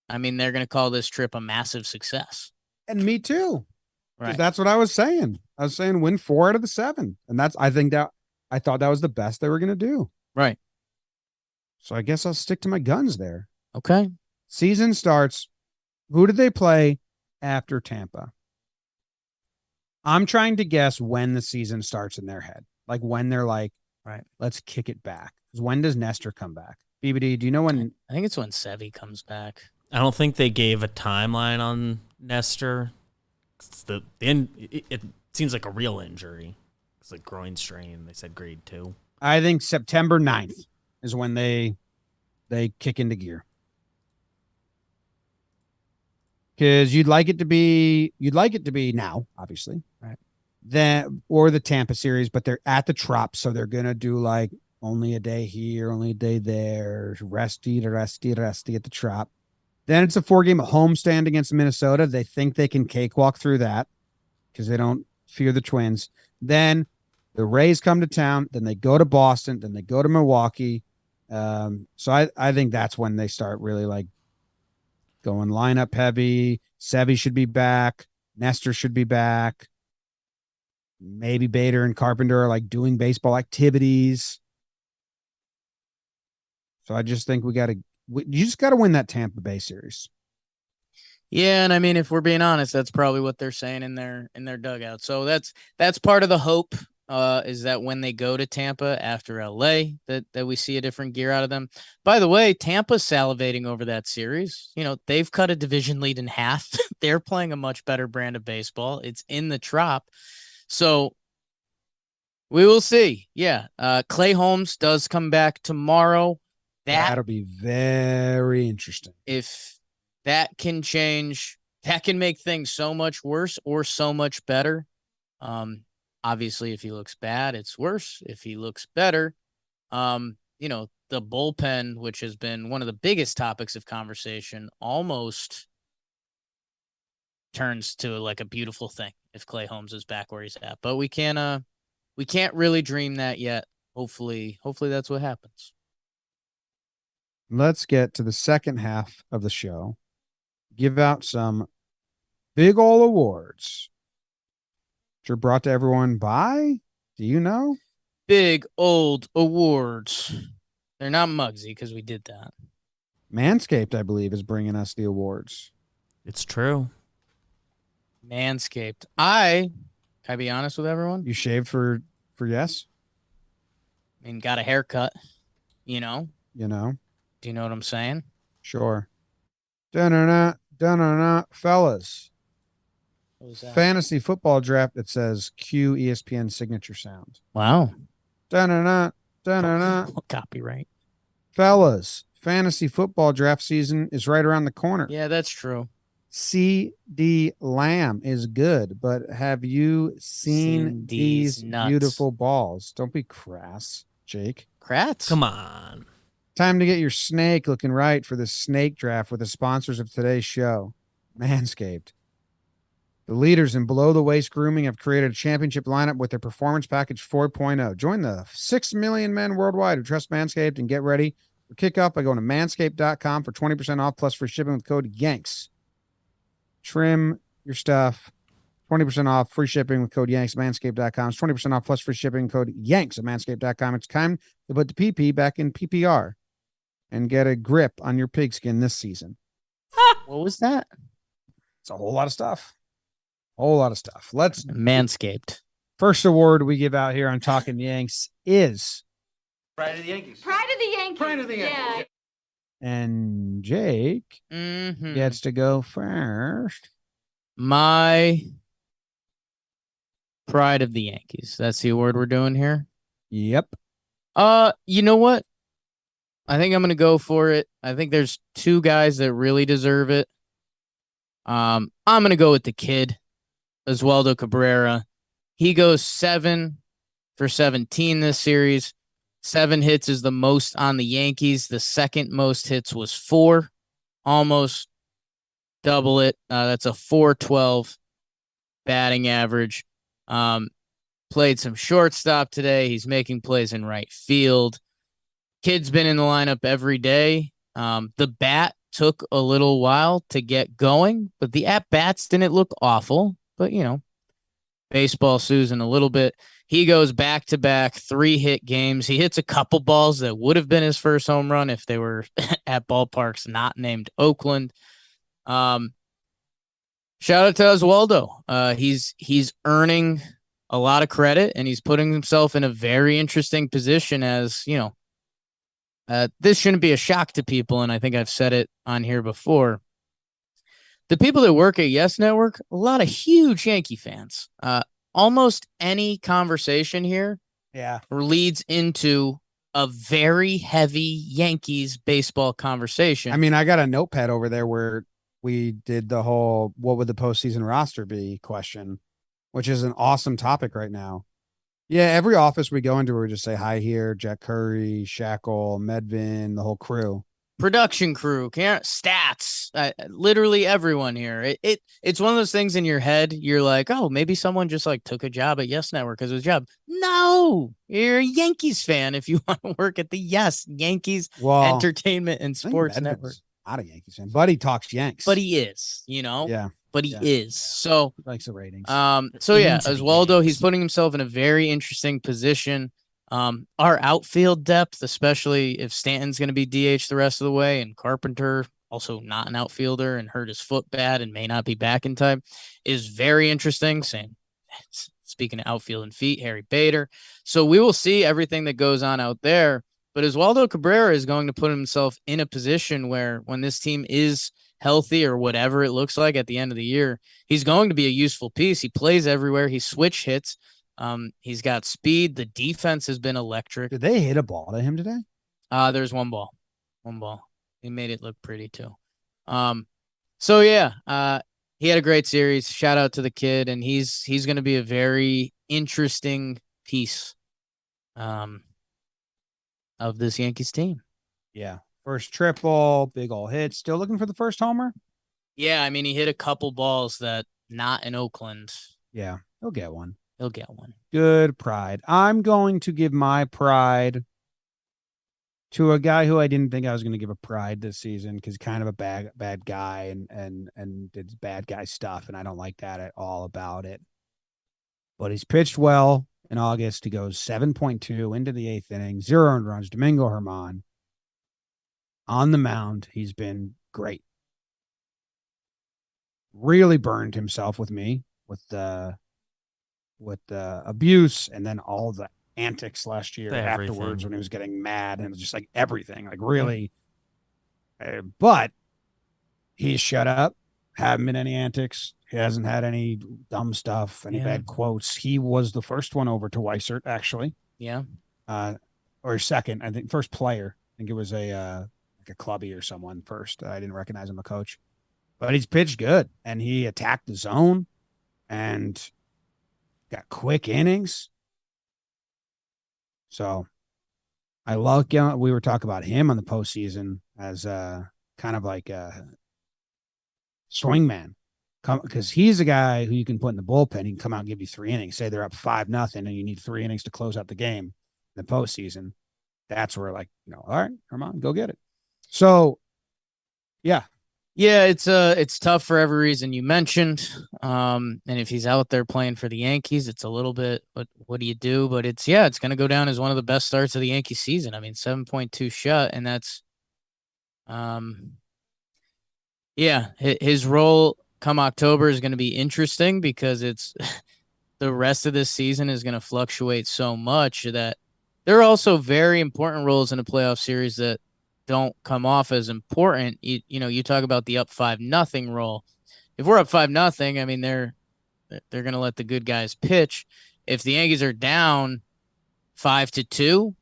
Speaker 3: I mean, they're going to call this trip a massive success.
Speaker 1: And me too.
Speaker 3: Right.
Speaker 1: That's what I was saying. I was saying win 4 out of the 7. And I thought that was the best they were going to do.
Speaker 3: Right.
Speaker 1: So I guess I'll stick to my guns there.
Speaker 3: Okay.
Speaker 1: Season starts. Who did they play after Tampa? I'm trying to guess when the season starts in their head. Like when they're like,
Speaker 3: Right.
Speaker 1: let's kick it back. When does Nestor come back? BBD, do you know when?
Speaker 3: I think it's when Sevy comes back.
Speaker 4: I don't think they gave a timeline on Nestor. It seems like a real injury. It's like groin strain. They said grade 2.
Speaker 1: I think September 9th is when they kick into gear. Because you'd like it to be now, obviously.
Speaker 3: Right.
Speaker 1: Then or the Tampa series, but they're at the Trop, so they're gonna do like only a day here, only a day there, resty at the Trop. Then it's a 4-game homestand against Minnesota. They think they can cakewalk through that because they don't fear the Twins. Then the Rays come to town. Then they go to Boston. Then they go to Milwaukee. So I think that's when they start really like going lineup heavy. Sevy should be back. Nestor should be back. Maybe Bader and Carpenter are like doing baseball activities. So I just think you just got to win that Tampa Bay series.
Speaker 3: Yeah, and I mean, if we're being honest, that's probably what they're saying in their dugout. So that's part of the hope. Is that when they go to Tampa after LA that we see a different gear out of them. By the way, Tampa's salivating over that series. You know, they've cut a division lead in half. They're playing a much better brand of baseball. It's in the Trop. So we will see. Yeah. Clay Holmes does come back tomorrow.
Speaker 1: That'll be very interesting.
Speaker 3: If that can change, that can make things so much worse or so much better. Obviously, if he looks bad, it's worse. If he looks better, you know, the bullpen, which has been one of the biggest topics of conversation, almost turns to like a beautiful thing if Clay Holmes is back where he's at. But we can't really dream that yet. Hopefully that's what happens.
Speaker 1: Let's get to the second half of the show. Give out some big ol' awards. Which are brought to everyone by, do you know?
Speaker 3: Big old awards. They're not Muggsy because we did that.
Speaker 1: Manscaped, I believe, is bringing us the awards.
Speaker 4: It's true.
Speaker 3: Manscaped. Can I be honest with everyone?
Speaker 1: You shaved for yes?
Speaker 3: I mean, got a haircut, you know?
Speaker 1: You know?
Speaker 3: Do you know what I'm saying?
Speaker 1: Sure. Dun-dun-dun, fellas. Fantasy football draft that says Q ESPN signature sound.
Speaker 3: Wow.
Speaker 1: Dun-dun-dun.
Speaker 3: Copyright.
Speaker 1: Fellas, fantasy football draft season is right around the corner.
Speaker 3: Yeah, that's true.
Speaker 1: CD Lamb is good, but have you seen these
Speaker 3: nuts.
Speaker 1: Beautiful balls? Don't be crass, Jake.
Speaker 3: Kratz?
Speaker 4: Come on.
Speaker 1: Time to get your snake looking right for the snake draft with the sponsors of today's show, Manscaped. The leaders in below-the-waist grooming have created a championship lineup with their Performance Package 4.0. Join the 6 million men worldwide who trust Manscaped and get ready for kickoff by going to manscaped.com for 20% off plus free shipping with code YANKS. Trim your stuff. 20% off free shipping with code YANKS. Manscaped.com. It's 20% off plus free shipping code YANKS at manscaped.com. It's time to put the PP back in PPR and get a grip on your pigskin this season.
Speaker 3: What was that?
Speaker 1: It's a whole lot of stuff. Whole lot of stuff. Let's
Speaker 3: Manscaped.
Speaker 1: First award we give out here on Talkin' Yanks is
Speaker 2: Pride of the Yankees.
Speaker 5: Pride of the Yankees.
Speaker 2: Pride of the Yankees.
Speaker 5: Yeah.
Speaker 1: and Jake gets to go first.
Speaker 3: My pride of the Yankees. That's the award we're doing here.
Speaker 1: Yep.
Speaker 3: You know what? I think I'm gonna go for it. I think there's two guys that really deserve it. I'm gonna go with the kid, Oswaldo Cabrera. He goes 7 for 17 this series. 7 hits is the most on the Yankees. The second most hits was 4, almost double it. That's a 4.12 batting average. Played some shortstop today. He's making plays in right field. Kid's been in the lineup every day. The bat took a little while to get going, but the at-bats didn't look awful. But, you know, baseball Susan a little bit. He goes back-to-back 3-hit games. He hits a couple balls that would have been his first home run if they were at ballparks not named Oakland. Shout out to Oswaldo. He's earning a lot of credit, and he's putting himself in a very interesting position. As you know, this shouldn't be a shock to people, and I think I've said it on here before. The people that work at Yes Network, a lot of huge Yankee fans. Almost any conversation here, leads into a very heavy Yankees baseball conversation.
Speaker 1: I mean, I got a notepad over there where we did the whole "what would the postseason roster be" question, which is an awesome topic right now. Yeah, every office we go into, we just say hi here, Jack Curry, Shackle, Medvin, the whole crew.
Speaker 3: Production crew, stats, literally everyone here. It's one of those things in your head. You're like, oh, maybe someone just like took a job at Yes Network because it was a job. No, you're a Yankees fan if you want to work at the Yankees Entertainment and Sports Network.
Speaker 1: Not a Yankees fan, but he talks Yanks.
Speaker 3: But he is,
Speaker 1: Yeah.
Speaker 3: But he is. So
Speaker 1: he likes the ratings.
Speaker 3: So yeah, Oswaldo, he's putting himself in a very interesting position. Our outfield depth, especially if Stanton's going to be DH the rest of the way, and Carpenter, also not an outfielder and hurt his foot bad and may not be back in time, is very interesting. Same. Speaking of outfield and feet, Harry Bader. So we will see everything that goes on out there. But Oswaldo Cabrera is going to put himself in a position where when this team is healthy or whatever it looks like at the end of the year, he's going to be a useful piece. He plays everywhere. He switch hits. He's got speed. The defense has been electric.
Speaker 1: Did they hit a ball to him today?
Speaker 3: There's one ball. He made it look pretty too. So yeah, he had a great series. Shout out to the kid, and he's going to be a very interesting piece of this Yankees team.
Speaker 1: Yeah. First triple, big ol' hit. Still looking for the first homer?
Speaker 3: Yeah, I mean, he hit a couple balls that not in Oakland.
Speaker 1: Yeah, he'll get one.
Speaker 3: Good
Speaker 1: pride. I'm going to give my pride to a guy who I didn't think I was going to give a pride this season because kind of a bad guy and did bad guy stuff, and I don't like that at all about it. But he's pitched well in August. He goes 7.2 into the 8th inning, 0 earned runs. Domingo Germán on the mound. He's been great. Really burned himself with me with the abuse and then all the antics last year afterwards when he was getting mad and it was just like everything, like really. But he's shut up. Haven't been any antics. He hasn't had any dumb stuff, any bad quotes. He was the first one over to Weissert, actually.
Speaker 3: Yeah.
Speaker 1: Or second, I think first player. I think it was a clubby or someone first. I didn't recognize him, a coach. But he's pitched good, and he attacked the zone and got quick innings. So I love, we were talking about him on the postseason as kind of like a swingman, because he's a guy who you can put in the bullpen. He can come out and give you 3 innings. Say they're up 5-0 and you need 3 innings to close out the game in the postseason. That's where, like, all right, come on, go get it. So, yeah.
Speaker 3: Yeah, it's tough for every reason you mentioned. And if he's out there playing for the Yankees, it's a little bit, what do you do? But it's going to go down as one of the best starts of the Yankee season. I mean, 7.2 shut, and that's, his role come October is going to be interesting because it's the rest of this season is going to fluctuate so much that there are also very important roles in a playoff series that don't come off as important. You talk about the up 5-0 role. If we're up 5-0, I mean, they're going to let the good guys pitch. If the Yankees are down 5-2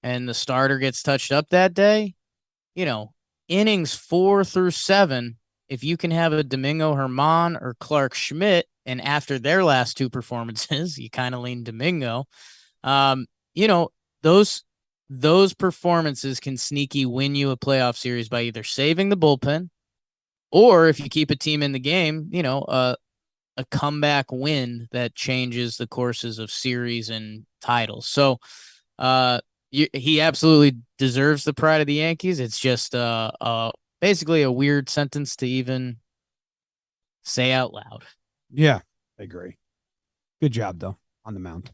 Speaker 3: and the starter gets touched up that day, innings 4 through 7, if you can have a Domingo Germán or Clark Schmidt, and after their last 2 performances, you kind of lean Domingo, those performances can sneaky win you a playoff series by either saving the bullpen or, if you keep a team in the game, a comeback win that changes the courses of series and titles. So he absolutely deserves the pride of the Yankees. It's just basically a weird sentence to even say out loud.
Speaker 1: Yeah, I agree. Good job, though, on the mound.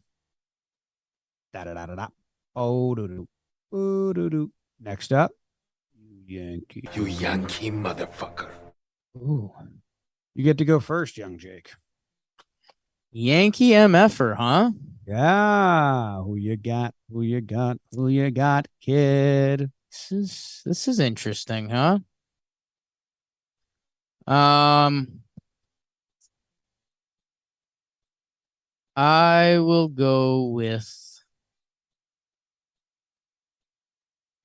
Speaker 1: Da-da-da-da-da. Oh, do-do. Oh, do-do. Next up, Yankee.
Speaker 2: You Yankee motherfucker.
Speaker 3: Ooh.
Speaker 1: You get to go first, young Jake.
Speaker 3: Yankee MFer, huh?
Speaker 1: Yeah. Who you got? Who you got? Who you got, kid?
Speaker 3: This is interesting, huh? I will go with.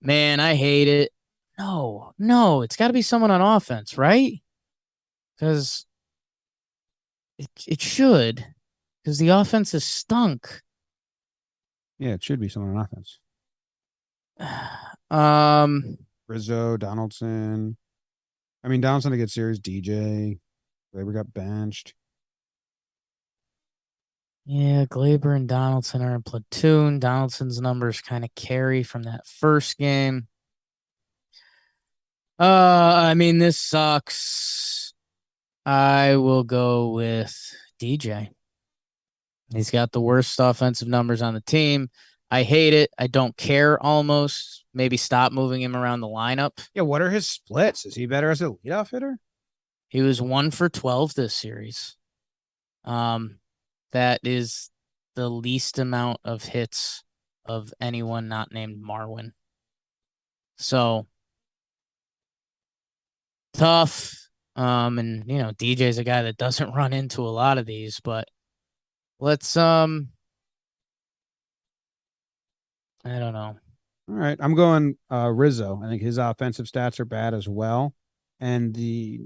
Speaker 3: Man, I hate it. No, it's got to be someone on offense, right? Because it should, because the offense is stunk.
Speaker 1: Yeah, it should be someone on offense. Rizzo, Donaldson. I mean, Donaldson a good series. DJ. Glaber got benched.
Speaker 3: Yeah, Glaber and Donaldson are in platoon. Donaldson's numbers kind of carry from that first game. I mean, this sucks. I will go with DJ. He's got the worst offensive numbers on the team. I hate it. I don't care almost. Maybe stop moving him around the lineup.
Speaker 1: Yeah, what are his splits? Is he better as a leadoff hitter?
Speaker 3: He was 1 for 12 this series. That is the least amount of hits of anyone not named Marwin. So tough. And you know, DJ's a guy that doesn't run into a lot of these, but let's I don't know.
Speaker 1: All right. I'm going Rizzo. I think his offensive stats are bad as well. And the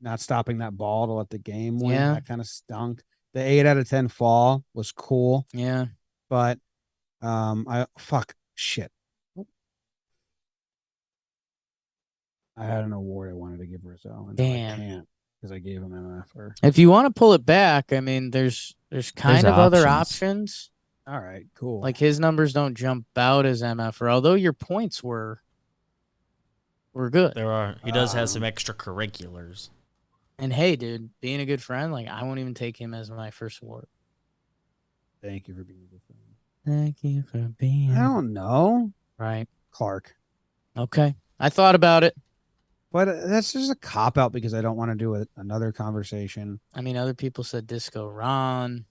Speaker 1: not stopping that ball to let the game win, that kind of stunk. The 8 out of 10 fall was cool.
Speaker 3: Yeah.
Speaker 1: But shit. I had an award I wanted to give Rizzo. And
Speaker 3: damn.
Speaker 1: I can't because I gave him MFer.
Speaker 3: If you want to pull it back, I mean, there's kind of other options.
Speaker 1: All right, cool.
Speaker 3: Like his numbers don't jump out as MFer, although your points were good.
Speaker 4: There are. He does have some extracurriculars.
Speaker 3: And hey, dude, being a good friend, like I won't even take him as my first award.
Speaker 1: Thank you for being a good friend.
Speaker 3: Thank you for being.
Speaker 1: I don't know.
Speaker 3: Right.
Speaker 1: Clark.
Speaker 3: Okay. I thought about it.
Speaker 1: But that's just a cop out because I don't want to do another conversation.
Speaker 3: I mean, other people said Disco Ron.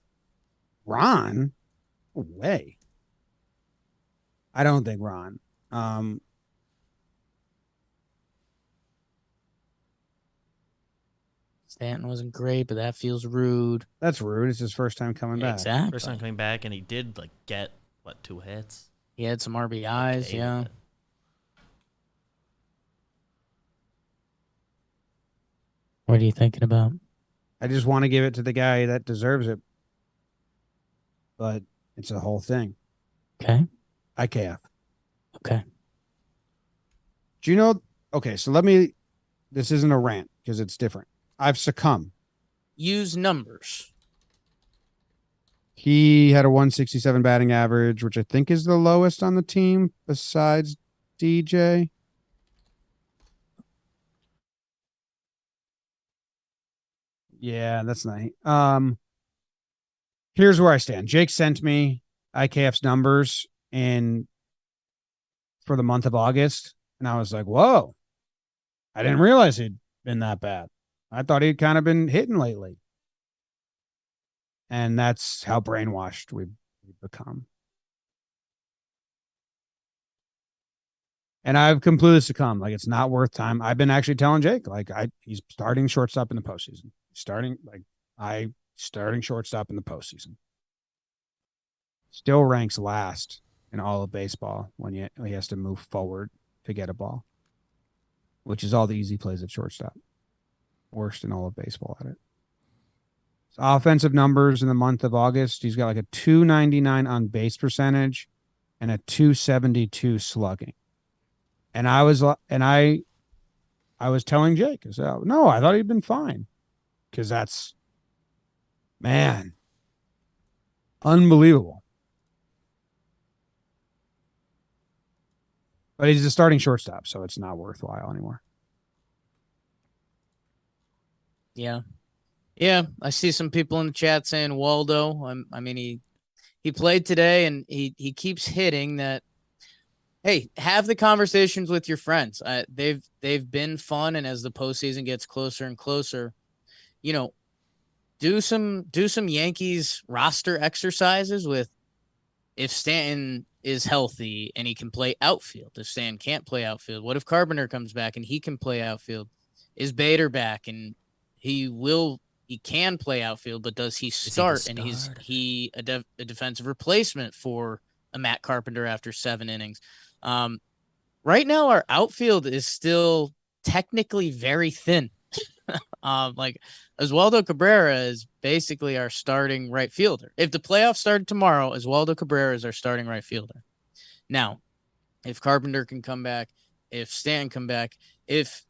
Speaker 1: Ron? No way. I don't think Ron.
Speaker 3: Stanton wasn't great, but that feels rude.
Speaker 1: That's rude. It's his first time coming back.
Speaker 3: Exactly.
Speaker 4: First time coming back, and he did like get 2 hits.
Speaker 3: He had some RBIs,
Speaker 4: Okay,
Speaker 3: yeah. What are you thinking about?
Speaker 1: I just want to give it to the guy that deserves it. But it's a whole thing.
Speaker 3: Okay.
Speaker 1: IKF.
Speaker 3: Okay.
Speaker 1: Do you know? Okay, so this isn't a rant because it's different. I've succumbed.
Speaker 3: Use numbers.
Speaker 1: He had a 167 batting average, which I think is the lowest on the team besides DJ. Yeah, that's nice. Here's where I stand. Jake sent me IKF's numbers for the month of August, and I was like, whoa. I didn't realize he'd been that bad. I thought he'd kind of been hitting lately. And that's how brainwashed we've become. And I've completely succumbed. Like, it's not worth time. I've been actually telling Jake, like, he's starting shortstop in the postseason. Starting shortstop in the postseason. Still ranks last in all of baseball when he has to move forward to get a ball, which is all the easy plays at shortstop. Worst in all of baseball at it. His offensive numbers in the month of August, he's got like a 299 on base percentage and a 272 slugging. And I was telling Jake, I said, no, I thought he'd been fine. Because that's, man, unbelievable. But he's a starting shortstop, so it's not worthwhile anymore.
Speaker 3: Yeah. Yeah, I see some people in the chat saying Waldo. I mean, he played today, and he keeps hitting that. Hey, have the conversations with your friends. They've been fun, and as the postseason gets closer and closer, do some Yankees roster exercises with if Stanton is healthy and he can play outfield. If Stanton can't play outfield, what if Carpenter comes back and he can play outfield? Is Bader back and he can play outfield, but does he start? And is he a defensive replacement for a Matt Carpenter after 7 innings? Right now, our outfield is still technically very thin. Like Oswaldo Cabrera is basically our starting right fielder. If the playoffs started tomorrow, Oswaldo Cabrera is our starting right fielder. Now, if Carpenter can come back, if Stan come back, if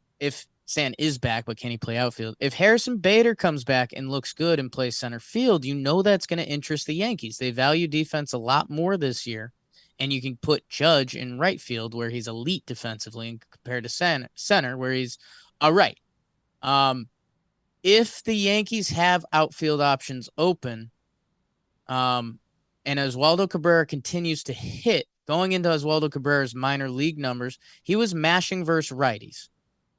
Speaker 3: Stan is back, but can he play outfield? If Harrison Bader comes back and looks good and plays center field, that's going to interest the Yankees. They value defense a lot more this year, and you can put Judge in right field where he's elite defensively and compared to center where he's all right. If the Yankees have outfield options open, and Oswaldo Cabrera continues to hit, going into Oswaldo Cabrera's minor league numbers, he was mashing versus righties.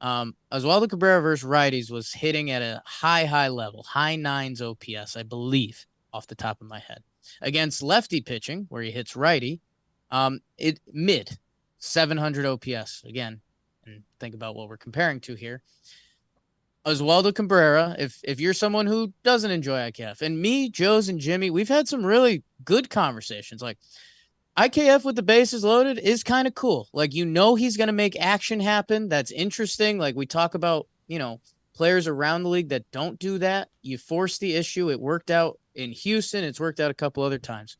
Speaker 3: Oswaldo Cabrera versus righties was hitting at a high level, high 9s OPS, I believe, off the top of my head. Against lefty pitching, where he hits righty, it mid 700 OPS again. And think about what we're comparing to here. Oswaldo Cabrera, if you're someone who doesn't enjoy IKF, and me, Joe's, and Jimmy, we've had some really good conversations. Like, IKF with the bases loaded is kind of cool. Like, he's going to make action happen. That's interesting. Like, we talk about, players around the league that don't do that. You force the issue. It worked out in Houston. It's worked out a couple other times.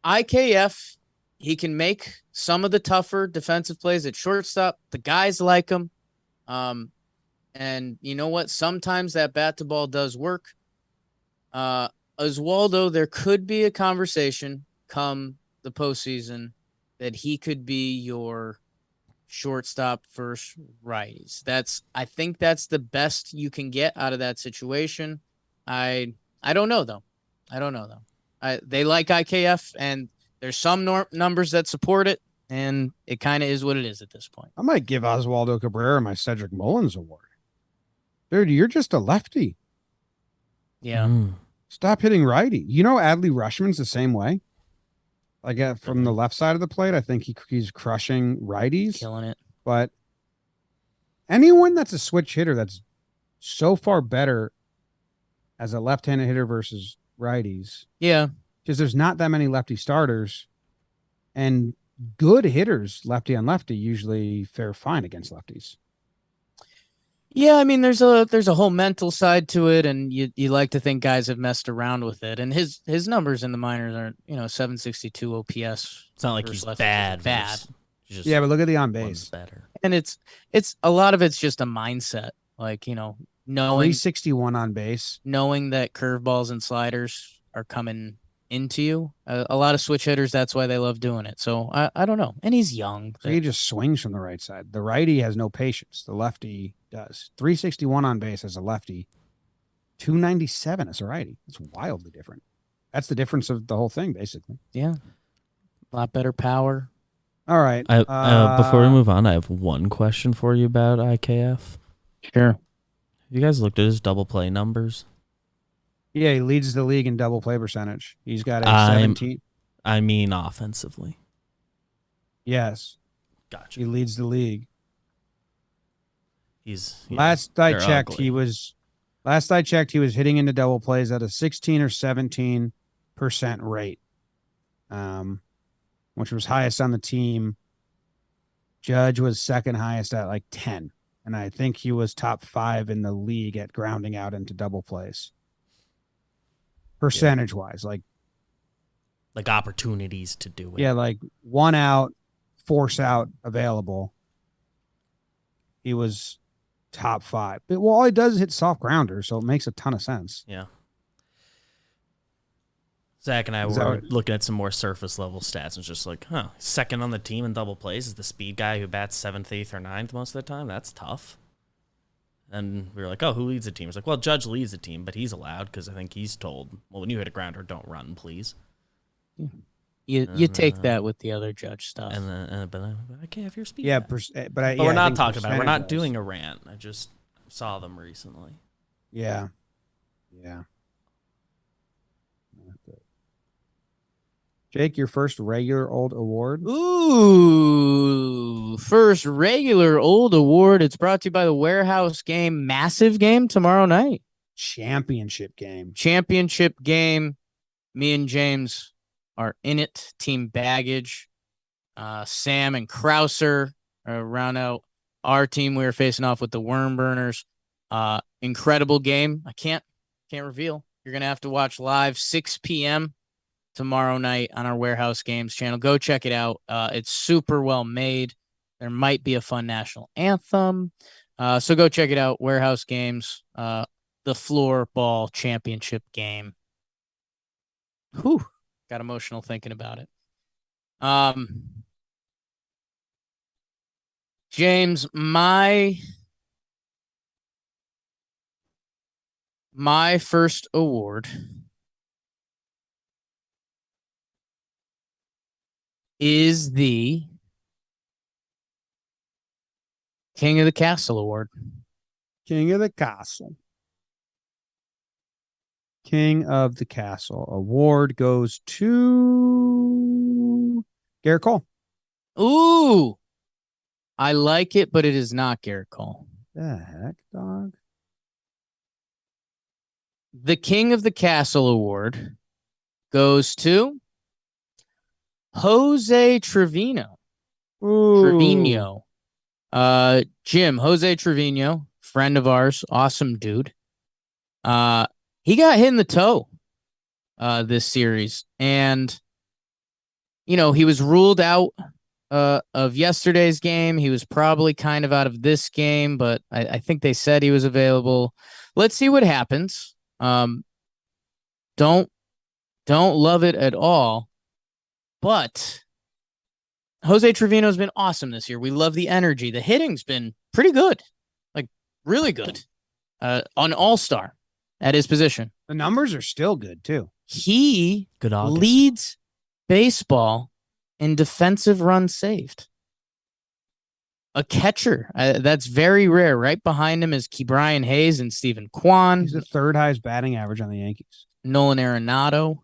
Speaker 3: IKF, he can make some of the tougher defensive plays at shortstop. The guys like him. And you know what? Sometimes that bat to ball does work. Oswaldo, there could be a conversation come the postseason that he could be your shortstop versus righties. I think that's the best you can get out of that situation. I don't know though. They like IKF, and there's some numbers that support it, and it kind of is what it is at this point.
Speaker 1: I might give Oswaldo Cabrera my Cedric Mullins award. Dude, you're just a lefty.
Speaker 3: Yeah.
Speaker 1: Stop hitting righty. Adley Rushman's the same way. Like from the left side of the plate, I think he's crushing righties.
Speaker 3: Killing it.
Speaker 1: But anyone that's a switch hitter that's so far better as a left-handed hitter versus righties.
Speaker 3: Yeah.
Speaker 1: Because there's not that many lefty starters, and good hitters, lefty on lefty, usually fare fine against lefties.
Speaker 3: Yeah, I mean, there's a whole mental side to it, and you like to think guys have messed around with it. And his numbers in the minors aren't 762 OPS.
Speaker 4: It's not like he's bad.
Speaker 1: Yeah, but look at the on base.
Speaker 4: Better.
Speaker 3: And it's a lot of it's just a mindset, like knowing
Speaker 1: 361 on base,
Speaker 3: knowing that curveballs and sliders are coming into you. A lot of switch hitters, that's why they love doing it. So I don't know. And he's young.
Speaker 1: So he just swings from the right side. The righty has no patience. The lefty does. 361 on base as a lefty, 297 as a righty. It's wildly different. That's the difference of the whole thing, basically.
Speaker 3: Yeah. A lot better power.
Speaker 1: All right.
Speaker 4: Before we move on, I have one question for you about IKF.
Speaker 3: Sure.
Speaker 4: Have you guys looked at his double play numbers?
Speaker 1: Yeah, he leads the league in double play percentage. He's got a 17.
Speaker 4: I mean offensively.
Speaker 1: Yes.
Speaker 4: Gotcha.
Speaker 1: He leads the league.
Speaker 4: Last
Speaker 1: I checked, he was hitting into double plays at a 16 or 17% rate. Which was highest on the team. Judge was second highest at like 10. And I think he was top 5 in the league at grounding out into double plays. Percentage wise, like
Speaker 4: opportunities to do it.
Speaker 1: Yeah, like 1 out, force out available. He was top 5. But all he does is hit soft grounders, so it makes a ton of sense.
Speaker 4: Yeah. Zach and I were looking at some more surface level stats and just like, second on the team in double plays is the speed guy who bats 7th, 8th, or 9th most of the time. That's tough. And we were like, who leads the team? It's like, well, Judge leads the team, but he's allowed because I think he's told, well, when you hit a grounder, don't run, please.
Speaker 3: You take that with the other Judge stuff.
Speaker 4: But okay, if you're speed.
Speaker 1: Yeah,
Speaker 4: but we're not talking about it. We're not doing a rant. Saw them recently.
Speaker 1: Yeah. Yeah. Jake, your first regular old award?
Speaker 3: Ooh, first regular old award. It's brought to you by the Warehouse Game. Massive game tomorrow night.
Speaker 1: Championship game.
Speaker 3: Championship game. Me and James are in it. Team Baggage. Sam and Krauser round out our team. We were facing off with the Worm Burners. Incredible game. I can't reveal. You're gonna have to watch live 6 p.m. tomorrow night on our Warehouse Games channel. Go check it out. It's super well made. There might be a fun national anthem. So go check it out. Warehouse Games. The floorball championship game. Whew. Got emotional thinking about it. James, my first award is the King of the Castle Award.
Speaker 1: King of the Castle. King of the Castle award goes to Garrett Cole.
Speaker 3: Ooh, I like it, but it is not Garrett Cole.
Speaker 1: The heck, dog?
Speaker 3: The King of the Castle Award goes to Jose Trevino.
Speaker 1: Ooh.
Speaker 3: Trevino. Jim, Jose Trevino, friend of ours, awesome dude. He got hit in the toe this series, and he was ruled out of yesterday's game. He was probably kind of out of this game, but I think they said he was available. Let's see what happens. Don't love it at all, but Jose Trevino's been awesome this year. We love the energy. The hitting's been pretty good, like really good. On all-star at his position.
Speaker 1: The numbers are still good too.
Speaker 3: He
Speaker 4: Good August.
Speaker 3: leads baseball in defensive runs saved. A catcher. That's very rare. Right behind him is Ke'Bryan Hayes and Stephen Kwan.
Speaker 1: He's the third highest batting average on the Yankees.
Speaker 3: Nolan Arenado.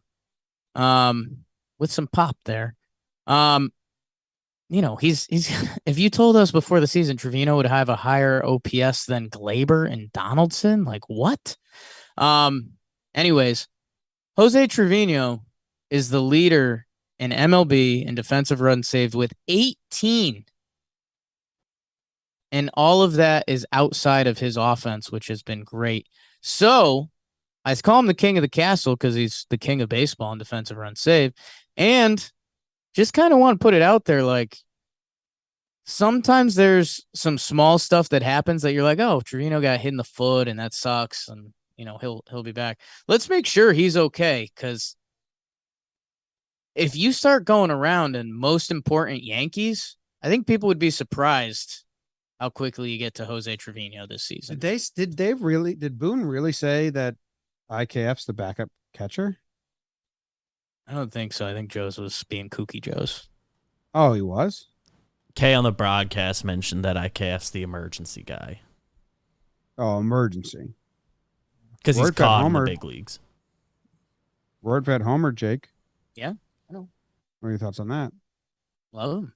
Speaker 3: With some pop there. He's if you told us before the season Trevino would have a higher OPS than Glaber and Donaldson, like what? Anyways, Jose Trevino is the leader in MLB in defensive runs saved with 18. And all of that is outside of his offense, which has been great. So I call him the King of the Castle because he's the king of baseball in defensive runs saved. And just kind of want to put it out there, like sometimes there's some small stuff that happens that you're like, oh, Trevino got hit in the foot and that sucks, and he'll be back. Let's make sure he's okay, because if you start going around in most important Yankees, I think people would be surprised how quickly you get to Jose Trevino this season.
Speaker 1: Did Boone really say that IKF's the backup catcher?
Speaker 3: I don't think so. I think Joe's was being kooky Joe's.
Speaker 1: Oh, he was?
Speaker 4: Kay on the broadcast mentioned that IKF's the emergency guy.
Speaker 1: Oh, emergency.
Speaker 4: Because he's caught in the
Speaker 1: Homer.
Speaker 4: big leagues.
Speaker 1: Word fed Homer, Jake.
Speaker 3: Yeah, I know.
Speaker 1: What are your thoughts on that?
Speaker 3: Love him.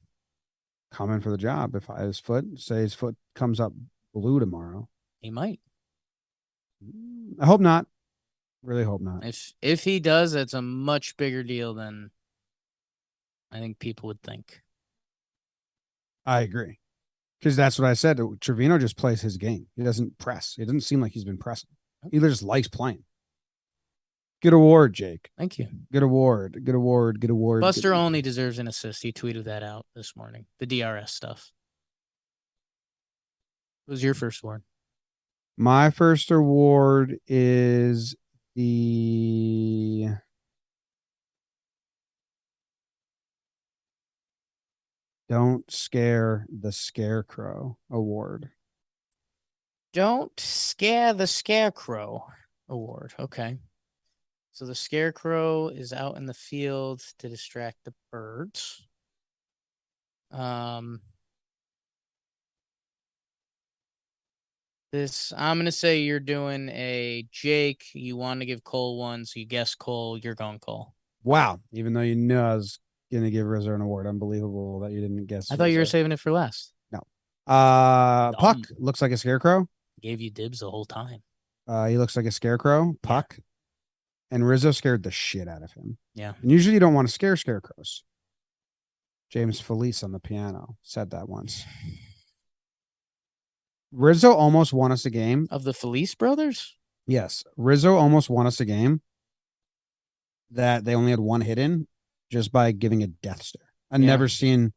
Speaker 1: Coming for the job. If his foot comes up blue tomorrow.
Speaker 3: He might.
Speaker 1: I hope not. Really hope not.
Speaker 3: If he does, it's a much bigger deal than I think people would think.
Speaker 1: I agree. Because that's what I said. Trevino just plays his game. He doesn't press. It doesn't seem like he's been pressing. He just likes playing. Good award, Jake.
Speaker 3: Thank you.
Speaker 1: Good award. Good award. Good award.
Speaker 3: Buster only deserves an assist. He tweeted that out this morning. The DRS stuff. What was your first award?
Speaker 1: My first award is the Don't Scare the Scarecrow award.
Speaker 3: Don't Scare the Scarecrow award. Okay. So the Scarecrow is out in the field to distract the birds. I'm gonna say you're doing a Jake. You want to give Cole one, so you guess Cole. You're going Cole.
Speaker 1: Wow. Even though you knew I was going to give Rizzo an award. Unbelievable that you didn't guess.
Speaker 3: I thought you were
Speaker 1: Rizzo.
Speaker 3: saving it for last.
Speaker 1: No. Puck looks like a scarecrow.
Speaker 3: Gave you dibs the whole time.
Speaker 1: He looks like a scarecrow. Puck. And Rizzo scared the shit out of him.
Speaker 3: Yeah.
Speaker 1: And usually you don't want to scare scarecrows. James Felice on the piano said that once. Rizzo almost won us a game.
Speaker 3: Of the Felice brothers?
Speaker 1: Yes. Rizzo almost won us a game that they only had one hit in just by giving a death stare. I've never seen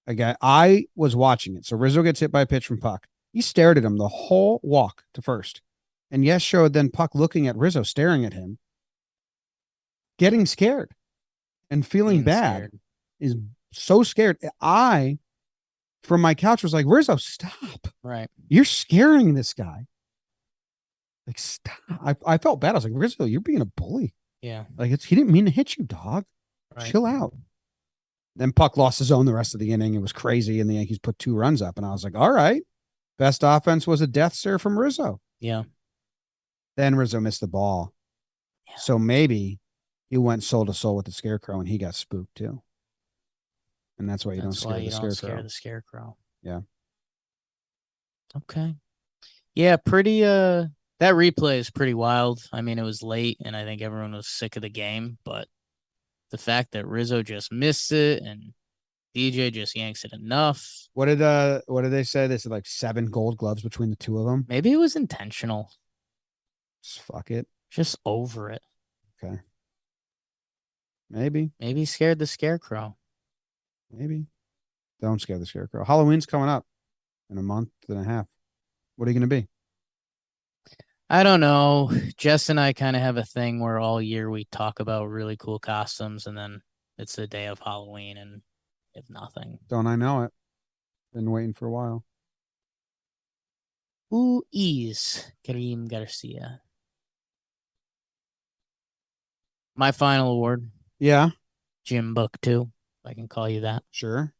Speaker 1: a guy. I was watching it. So Rizzo gets hit by a pitch from Puck. He stared at him the whole walk to first. And yes, showed then Puck looking at Rizzo, staring at him, getting scared and feeling bad. Is so scared. I, from my couch, was like, Rizzo, stop.
Speaker 3: Right.
Speaker 1: You're scaring this guy. Like, stop. I felt bad. I was like, Rizzo, you're being a bully.
Speaker 3: Yeah.
Speaker 1: Like, he didn't mean to hit you, dog.
Speaker 3: Right.
Speaker 1: Chill out. Then Puck lost his own the rest of the inning. It was crazy. And the Yankees put 2 runs up. And I was like, all right. Best offense was a death stare from Rizzo.
Speaker 3: Yeah.
Speaker 1: Then Rizzo missed the ball. Yeah. So maybe he went soul to soul with the Scarecrow and he got spooked too. And that's why you don't scare the Scarecrow. Yeah.
Speaker 3: Okay. Yeah, pretty that replay is pretty wild. I mean, it was late and I think everyone was sick of the game, but the fact that Rizzo just missed it and DJ just yanks it enough.
Speaker 1: What did they say? They said like 7 gold gloves between the 2 of them.
Speaker 3: Maybe it was intentional.
Speaker 1: Just fuck it.
Speaker 3: Just over it.
Speaker 1: Okay. Maybe
Speaker 3: he scared the Scarecrow.
Speaker 1: Maybe. Don't scare the Scarecrow. Halloween's coming up in a month and a half. What are you going to be?
Speaker 3: I don't know. Jess and I kind of have a thing where all year we talk about really cool costumes and then it's the day of Halloween and if nothing.
Speaker 1: Don't I know it? Been waiting for a while.
Speaker 3: Who is Kareem Garcia? My final award.
Speaker 1: Yeah.
Speaker 3: Jim Book 2. If I can call you that.
Speaker 1: Sure.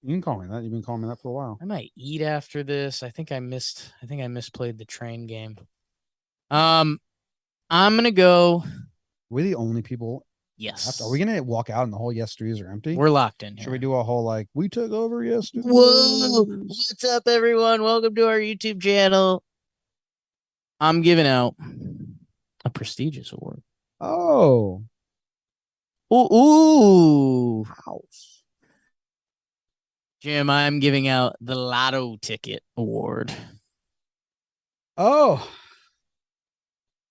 Speaker 1: You can call me that. You've been calling me that for a while.
Speaker 3: I might eat after this. I think I misplayed the train game. I'm gonna go.
Speaker 1: We're the only people.
Speaker 3: Yes.
Speaker 1: Are we gonna walk out and the whole yes threes are empty?
Speaker 3: We're locked in here.
Speaker 1: Should we do a whole like we took over yesterday?
Speaker 3: Whoa! What's up, everyone? Welcome to our YouTube channel. I'm giving out a prestigious award.
Speaker 1: Oh.
Speaker 3: Ooh.
Speaker 1: House.
Speaker 3: Jim, I'm giving out the Lotto ticket award.
Speaker 1: Oh.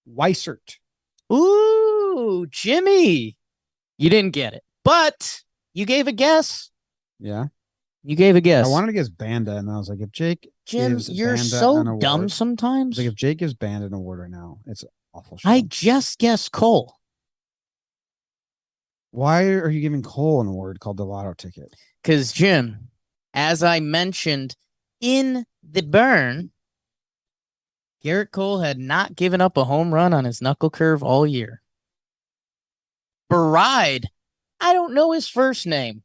Speaker 1: Weissert.
Speaker 3: Ooh, Jimmy. You didn't get it, but you gave a guess.
Speaker 1: Yeah.
Speaker 3: You gave a guess.
Speaker 1: I wanted to guess Banda, and I was like, if Jake
Speaker 3: Jim,
Speaker 1: gives
Speaker 3: you're
Speaker 1: Banda
Speaker 3: so
Speaker 1: an award,
Speaker 3: dumb sometimes.
Speaker 1: like if Jake gives Banda an award right now, it's awful. Show.
Speaker 3: I just guessed Cole.
Speaker 1: Why are you giving Cole an award called the Lotto ticket?
Speaker 3: Because, Jim, as I mentioned in the burn, Garrett Cole had not given up a home run on his knuckle curve all year. Bride, I don't know his first name,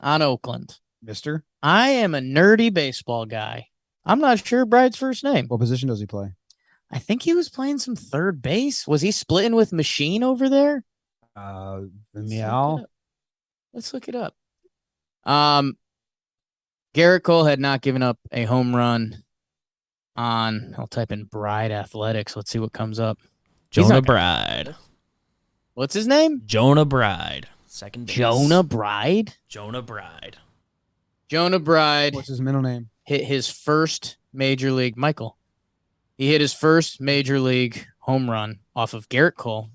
Speaker 3: on Oakland.
Speaker 1: Mister?
Speaker 3: I am a nerdy baseball guy. I'm not sure Bride's first name.
Speaker 1: What position does he play?
Speaker 3: I think he was playing some third base. Was he splitting with Machine over there?
Speaker 1: Meow.
Speaker 3: Let's look it up. Garrett Cole had not given up a home run on, I'll type in Bride Athletics. Let's see what comes up.
Speaker 4: Jonah Bride.
Speaker 3: What's his name?
Speaker 4: Jonah Bride. Second base.
Speaker 3: Jonah Bride?
Speaker 4: Jonah Bride.
Speaker 3: Jonah Bride.
Speaker 1: What's his middle name?
Speaker 3: Hit his first major league, Michael. He hit his first major league home run off of Garrett Cole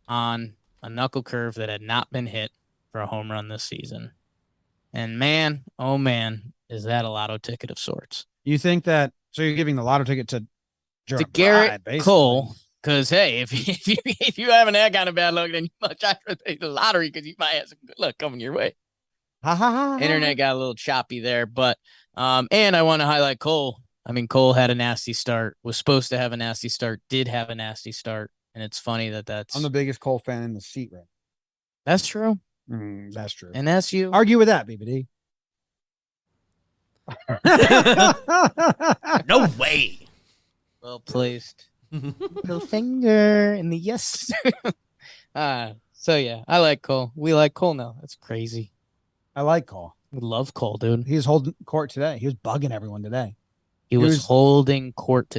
Speaker 3: on a knuckle curve that had not been hit for a home run this season. And man, oh man, is that a Lotto ticket of sorts.
Speaker 1: You think that, so you're giving the Lotto ticket to
Speaker 3: Garrett Cole, because hey, if you having that kind of bad luck, then you must try to take the lottery because you might have some good luck coming your way. Internet got a little choppy there, but and I want to highlight Cole. I mean, Cole had a nasty start, was supposed to have a nasty start, did have a nasty start, and it's funny that's.
Speaker 1: I'm the biggest Cole fan in the seat right now.
Speaker 3: That's true.
Speaker 1: That's true.
Speaker 3: And that's you.
Speaker 1: Argue with that, BBD.
Speaker 4: No way.
Speaker 3: Well placed. Little finger in the yes. So yeah, I like Cole. We like Cole now. That's crazy.
Speaker 1: I like Cole.
Speaker 3: We love Cole, dude.
Speaker 1: He was holding court today. He was bugging everyone today.
Speaker 3: He was holding court.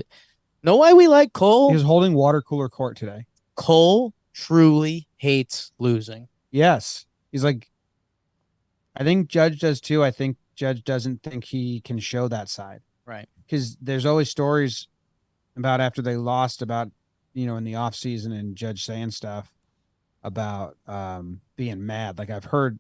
Speaker 3: Know why we like Cole?
Speaker 1: He was holding water cooler court today.
Speaker 3: Cole truly hates losing.
Speaker 1: Yes. He's like, I think Judge does too. I think Judge doesn't think he can show that side.
Speaker 3: Right.
Speaker 1: Because there's always stories about after they lost about, in the off season and Judge saying stuff about being mad. Like I've heard,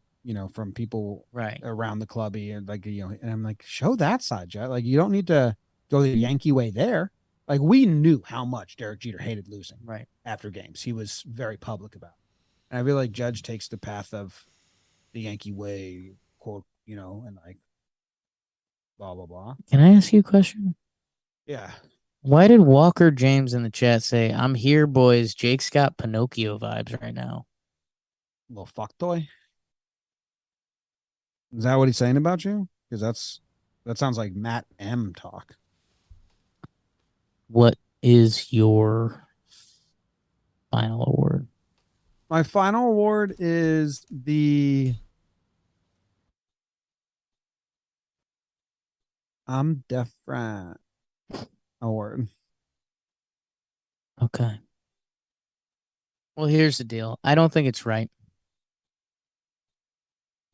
Speaker 1: from people around the clubby and and I'm like, show that side, Judge. Like you don't need to go the Yankee way there. Like we knew how much Derek Jeter hated losing after games. He was very public about it. And I feel like Judge takes the path of the Yankee way, quote, and like blah, blah, blah.
Speaker 3: Can I ask you a question?
Speaker 1: Yeah.
Speaker 3: Why did Walker James in the chat say, I'm here, boys. Jake's got Pinocchio vibes right now?
Speaker 1: Little fuck toy. Is that what he's saying about you? Because that sounds like Matt M talk.
Speaker 3: What is your final award?
Speaker 1: My final award is the I'm different award.
Speaker 3: Okay. Well, here's the deal. I don't think it's right.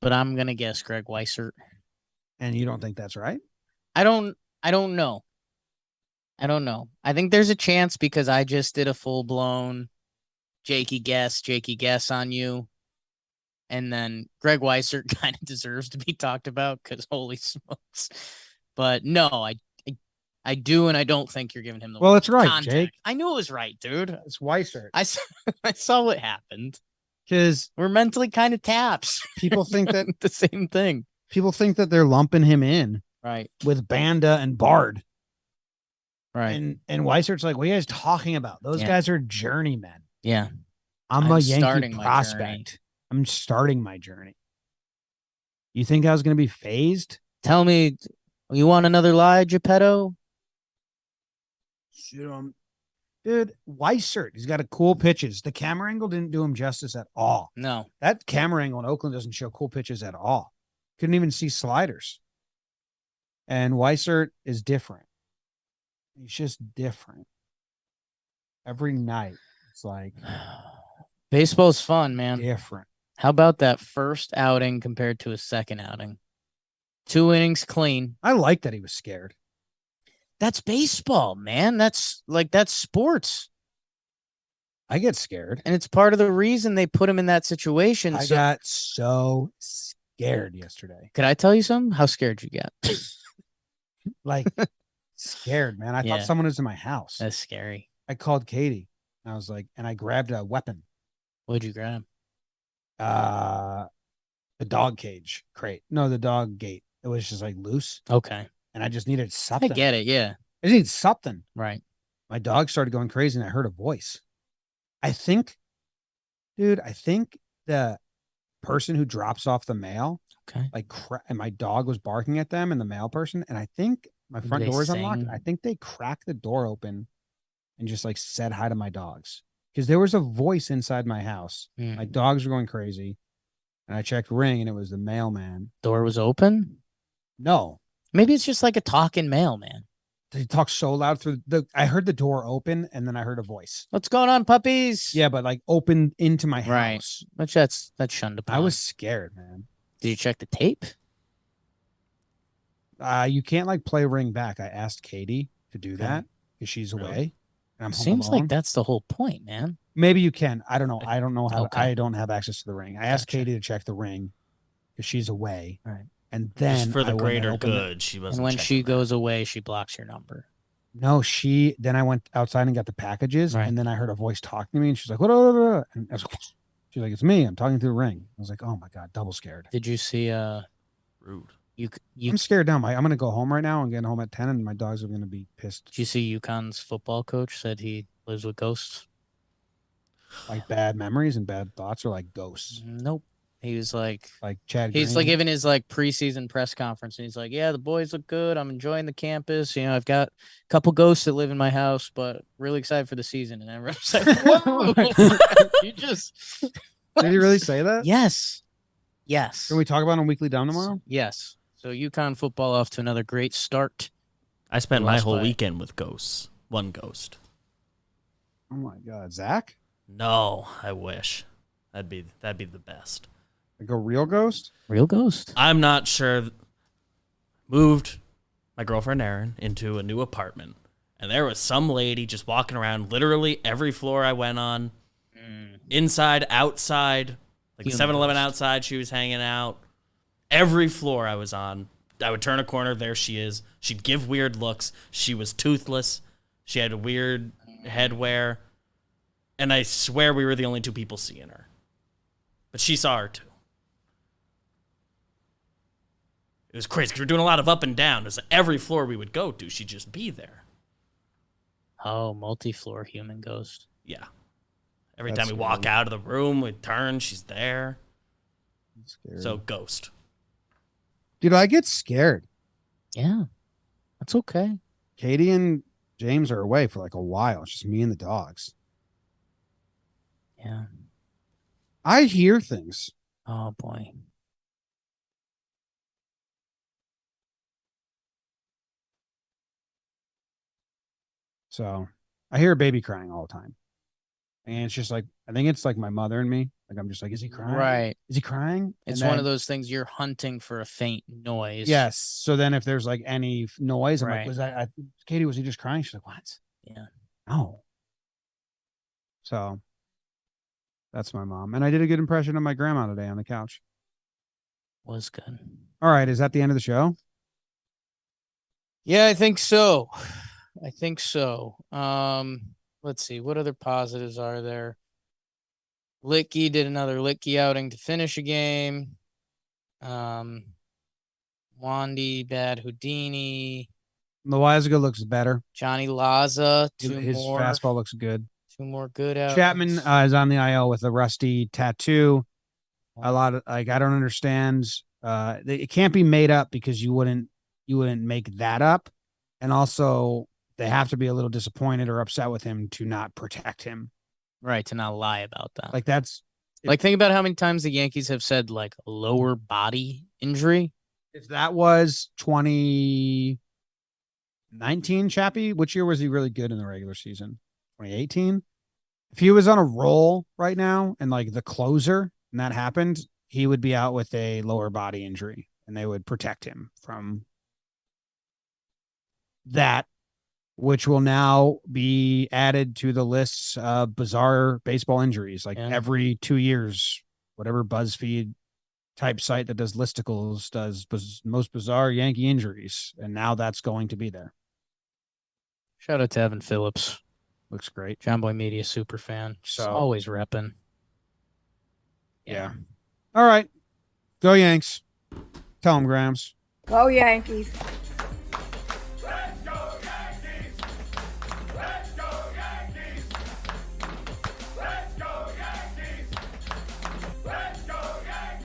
Speaker 3: But I'm gonna guess Greg Weissert.
Speaker 1: And you don't think that's right?
Speaker 3: I don't know. I don't know. I think there's a chance because I just did a full-blown Jakey guess on you. And then Greg Weissert kind of deserves to be talked about because holy smokes. But no, I do, and I don't think you're giving him the
Speaker 1: it's right,
Speaker 3: contact.
Speaker 1: Jake.
Speaker 3: I knew it was right, dude.
Speaker 1: It's Weissert.
Speaker 3: I saw what happened.
Speaker 1: Because
Speaker 3: we're mentally kind of taps.
Speaker 1: People think that
Speaker 3: the same thing.
Speaker 1: People think that they're lumping him in with Banda and Bard.
Speaker 3: Right.
Speaker 1: And Weissert's like, what are you guys talking about? Those guys are journeymen.
Speaker 3: Yeah.
Speaker 1: I'm a Yankee prospect. I'm starting my journey. You think I was going to be phased?
Speaker 3: Tell me, you want another lie, Geppetto?
Speaker 1: Dude, Weissert, he's got a cool pitches. The camera angle didn't do him justice at all.
Speaker 3: No.
Speaker 1: That camera angle in Oakland doesn't show cool pitches at all. Couldn't even see sliders. And Weissert is different. He's just different. Every night, it's like...
Speaker 3: Baseball's fun, man.
Speaker 1: Different.
Speaker 3: How about that first outing compared to his second outing? 2 innings clean.
Speaker 1: I like that he was scared.
Speaker 3: That's baseball, man. That's sports.
Speaker 1: I get scared.
Speaker 3: And it's part of the reason they put him in that situation.
Speaker 1: I got so scared yesterday.
Speaker 3: Could I tell you something? How scared you get?
Speaker 1: Like, scared, man. I thought someone was in my house.
Speaker 3: That's scary.
Speaker 1: I called Katie. I was like, and I grabbed a weapon.
Speaker 3: What'd you grab?
Speaker 1: The dog cage crate. No, the dog gate. It was just like loose.
Speaker 3: Okay.
Speaker 1: And I just needed something.
Speaker 3: I get it, yeah.
Speaker 1: I need something.
Speaker 3: Right.
Speaker 1: My dog started going crazy and I heard a voice. I think the person who drops off the mail, and my dog was barking at them and the mail person, and I think my front door is unlocked. I think they cracked the door open and just like said hi to my dogs. Because there was a voice inside my house. My dogs were going crazy. And I checked Ring and it was the mailman.
Speaker 3: Door was open?
Speaker 1: No.
Speaker 3: Maybe it's just like a talking mailman.
Speaker 1: They talk so loud I heard the door open and then I heard a voice.
Speaker 3: What's going on, puppies?
Speaker 1: Yeah, but like open into my house.
Speaker 3: Which that's shunned upon.
Speaker 1: I was scared, man.
Speaker 3: Did you check the tape?
Speaker 1: You can't like play Ring back. I asked Katie to do that because she's away. And I'm
Speaker 3: Seems like that's the whole point, man.
Speaker 1: Maybe you can. I don't know. I don't know how. I don't have access to the Ring. I asked Katie to check the Ring because she's away.
Speaker 3: Right.
Speaker 1: And then
Speaker 4: just for the greater good, she wasn't.
Speaker 3: And when she goes away, she blocks your number.
Speaker 1: No, then I went outside and got the packages, and then I heard a voice talking to me, and she's like, "What?" And I was like, she's like, "It's me. I'm talking through the Ring." I was like, "Oh my god, double scared."
Speaker 3: Did you see?
Speaker 4: Rude.
Speaker 1: I'm scared now. I'm gonna go home right now. I'm getting home at 10, and my dogs are gonna be pissed.
Speaker 3: Did you see UConn's football coach said he lives with ghosts?
Speaker 1: Like bad memories and bad thoughts are like ghosts.
Speaker 3: Nope. He was like
Speaker 1: Chad.
Speaker 3: he's
Speaker 1: Green.
Speaker 3: like giving his like preseason press conference, and he's like, "Yeah, the boys look good. I'm enjoying the campus. You know, I've got a couple ghosts that live in my house, but really excited for the season." And everyone's like, "Whoa, you just."
Speaker 1: Did he really say that?
Speaker 3: Yes. Yes.
Speaker 1: Can we talk about it on Weekly Down tomorrow?
Speaker 3: Yes. So UConn football off to another great start.
Speaker 4: I spent my whole weekend with ghosts. One ghost.
Speaker 1: Oh my God, Zach?
Speaker 4: No, I wish. That'd be the best.
Speaker 1: Like a real ghost?
Speaker 3: Real ghost.
Speaker 4: I'm not sure. Moved my girlfriend Erin into a new apartment, and there was some lady just walking around literally every floor I went on. Inside, outside, like 7-Eleven outside, she was hanging out. Every floor I was on, I would turn a corner, there she is. She'd give weird looks. She was toothless. She had a weird headwear. And I swear we were the only two people seeing her. But she saw her too. It was crazy because we're doing a lot of up and down. It was like every floor we would go to, she'd just be there.
Speaker 3: Oh, multi-floor human ghost.
Speaker 4: Yeah. Every time we walk out of the room, we turn, she's there. So, ghost.
Speaker 1: Dude, I get scared.
Speaker 3: Yeah, that's okay.
Speaker 1: Katie and James are away for like a while. It's just me and the dogs.
Speaker 3: Yeah.
Speaker 1: I hear things.
Speaker 3: Oh, boy.
Speaker 1: So I hear a baby crying all the time. And it's just like, I think it's like my mother and me. Like, I'm just like, is he crying?
Speaker 3: Right.
Speaker 1: Is he crying?
Speaker 3: It's one of those things you're hunting for a faint noise.
Speaker 1: Yes. So then if there's like any noise, I'm like, was Katie, was he just crying? She's like, what?
Speaker 3: Yeah.
Speaker 1: No. So that's my mom. And I did a good impression of my grandma today on the couch.
Speaker 3: Was good.
Speaker 1: All right. Is that the end of the show?
Speaker 3: Yeah, I think so. Let's see. What other positives are there? Licky did another Licky outing to finish a game. Wandy, Bad Houdini.
Speaker 1: Loizaga looks better.
Speaker 3: Johnny Laza,
Speaker 1: His fastball looks good.
Speaker 3: 2 more good outings.
Speaker 1: Chapman is on the IL with a rusty tattoo. A lot of I don't understand. It can't be made up because you wouldn't make that up, and also they have to be a little disappointed or upset with him to not protect him.
Speaker 3: Right, to not lie about that.
Speaker 1: Like
Speaker 3: think about how many times the Yankees have said like lower body injury.
Speaker 1: If that was 2019, Chappie, which year was he really good in the regular season? 2018. If he was on a roll right now and like the closer and that happened, he would be out with a lower body injury and they would protect him from that, which will now be added to the lists of bizarre baseball injuries. Like every 2 years, whatever BuzzFeed type site that does listicles does most bizarre Yankee injuries. And now that's going to be there.
Speaker 3: Shout out to Evan Phillips.
Speaker 1: Looks great.
Speaker 3: John Boy Media super fan. Just always repping.
Speaker 1: Yeah. All right. Go Yanks. Tell them, Grams.
Speaker 5: Go Yankees.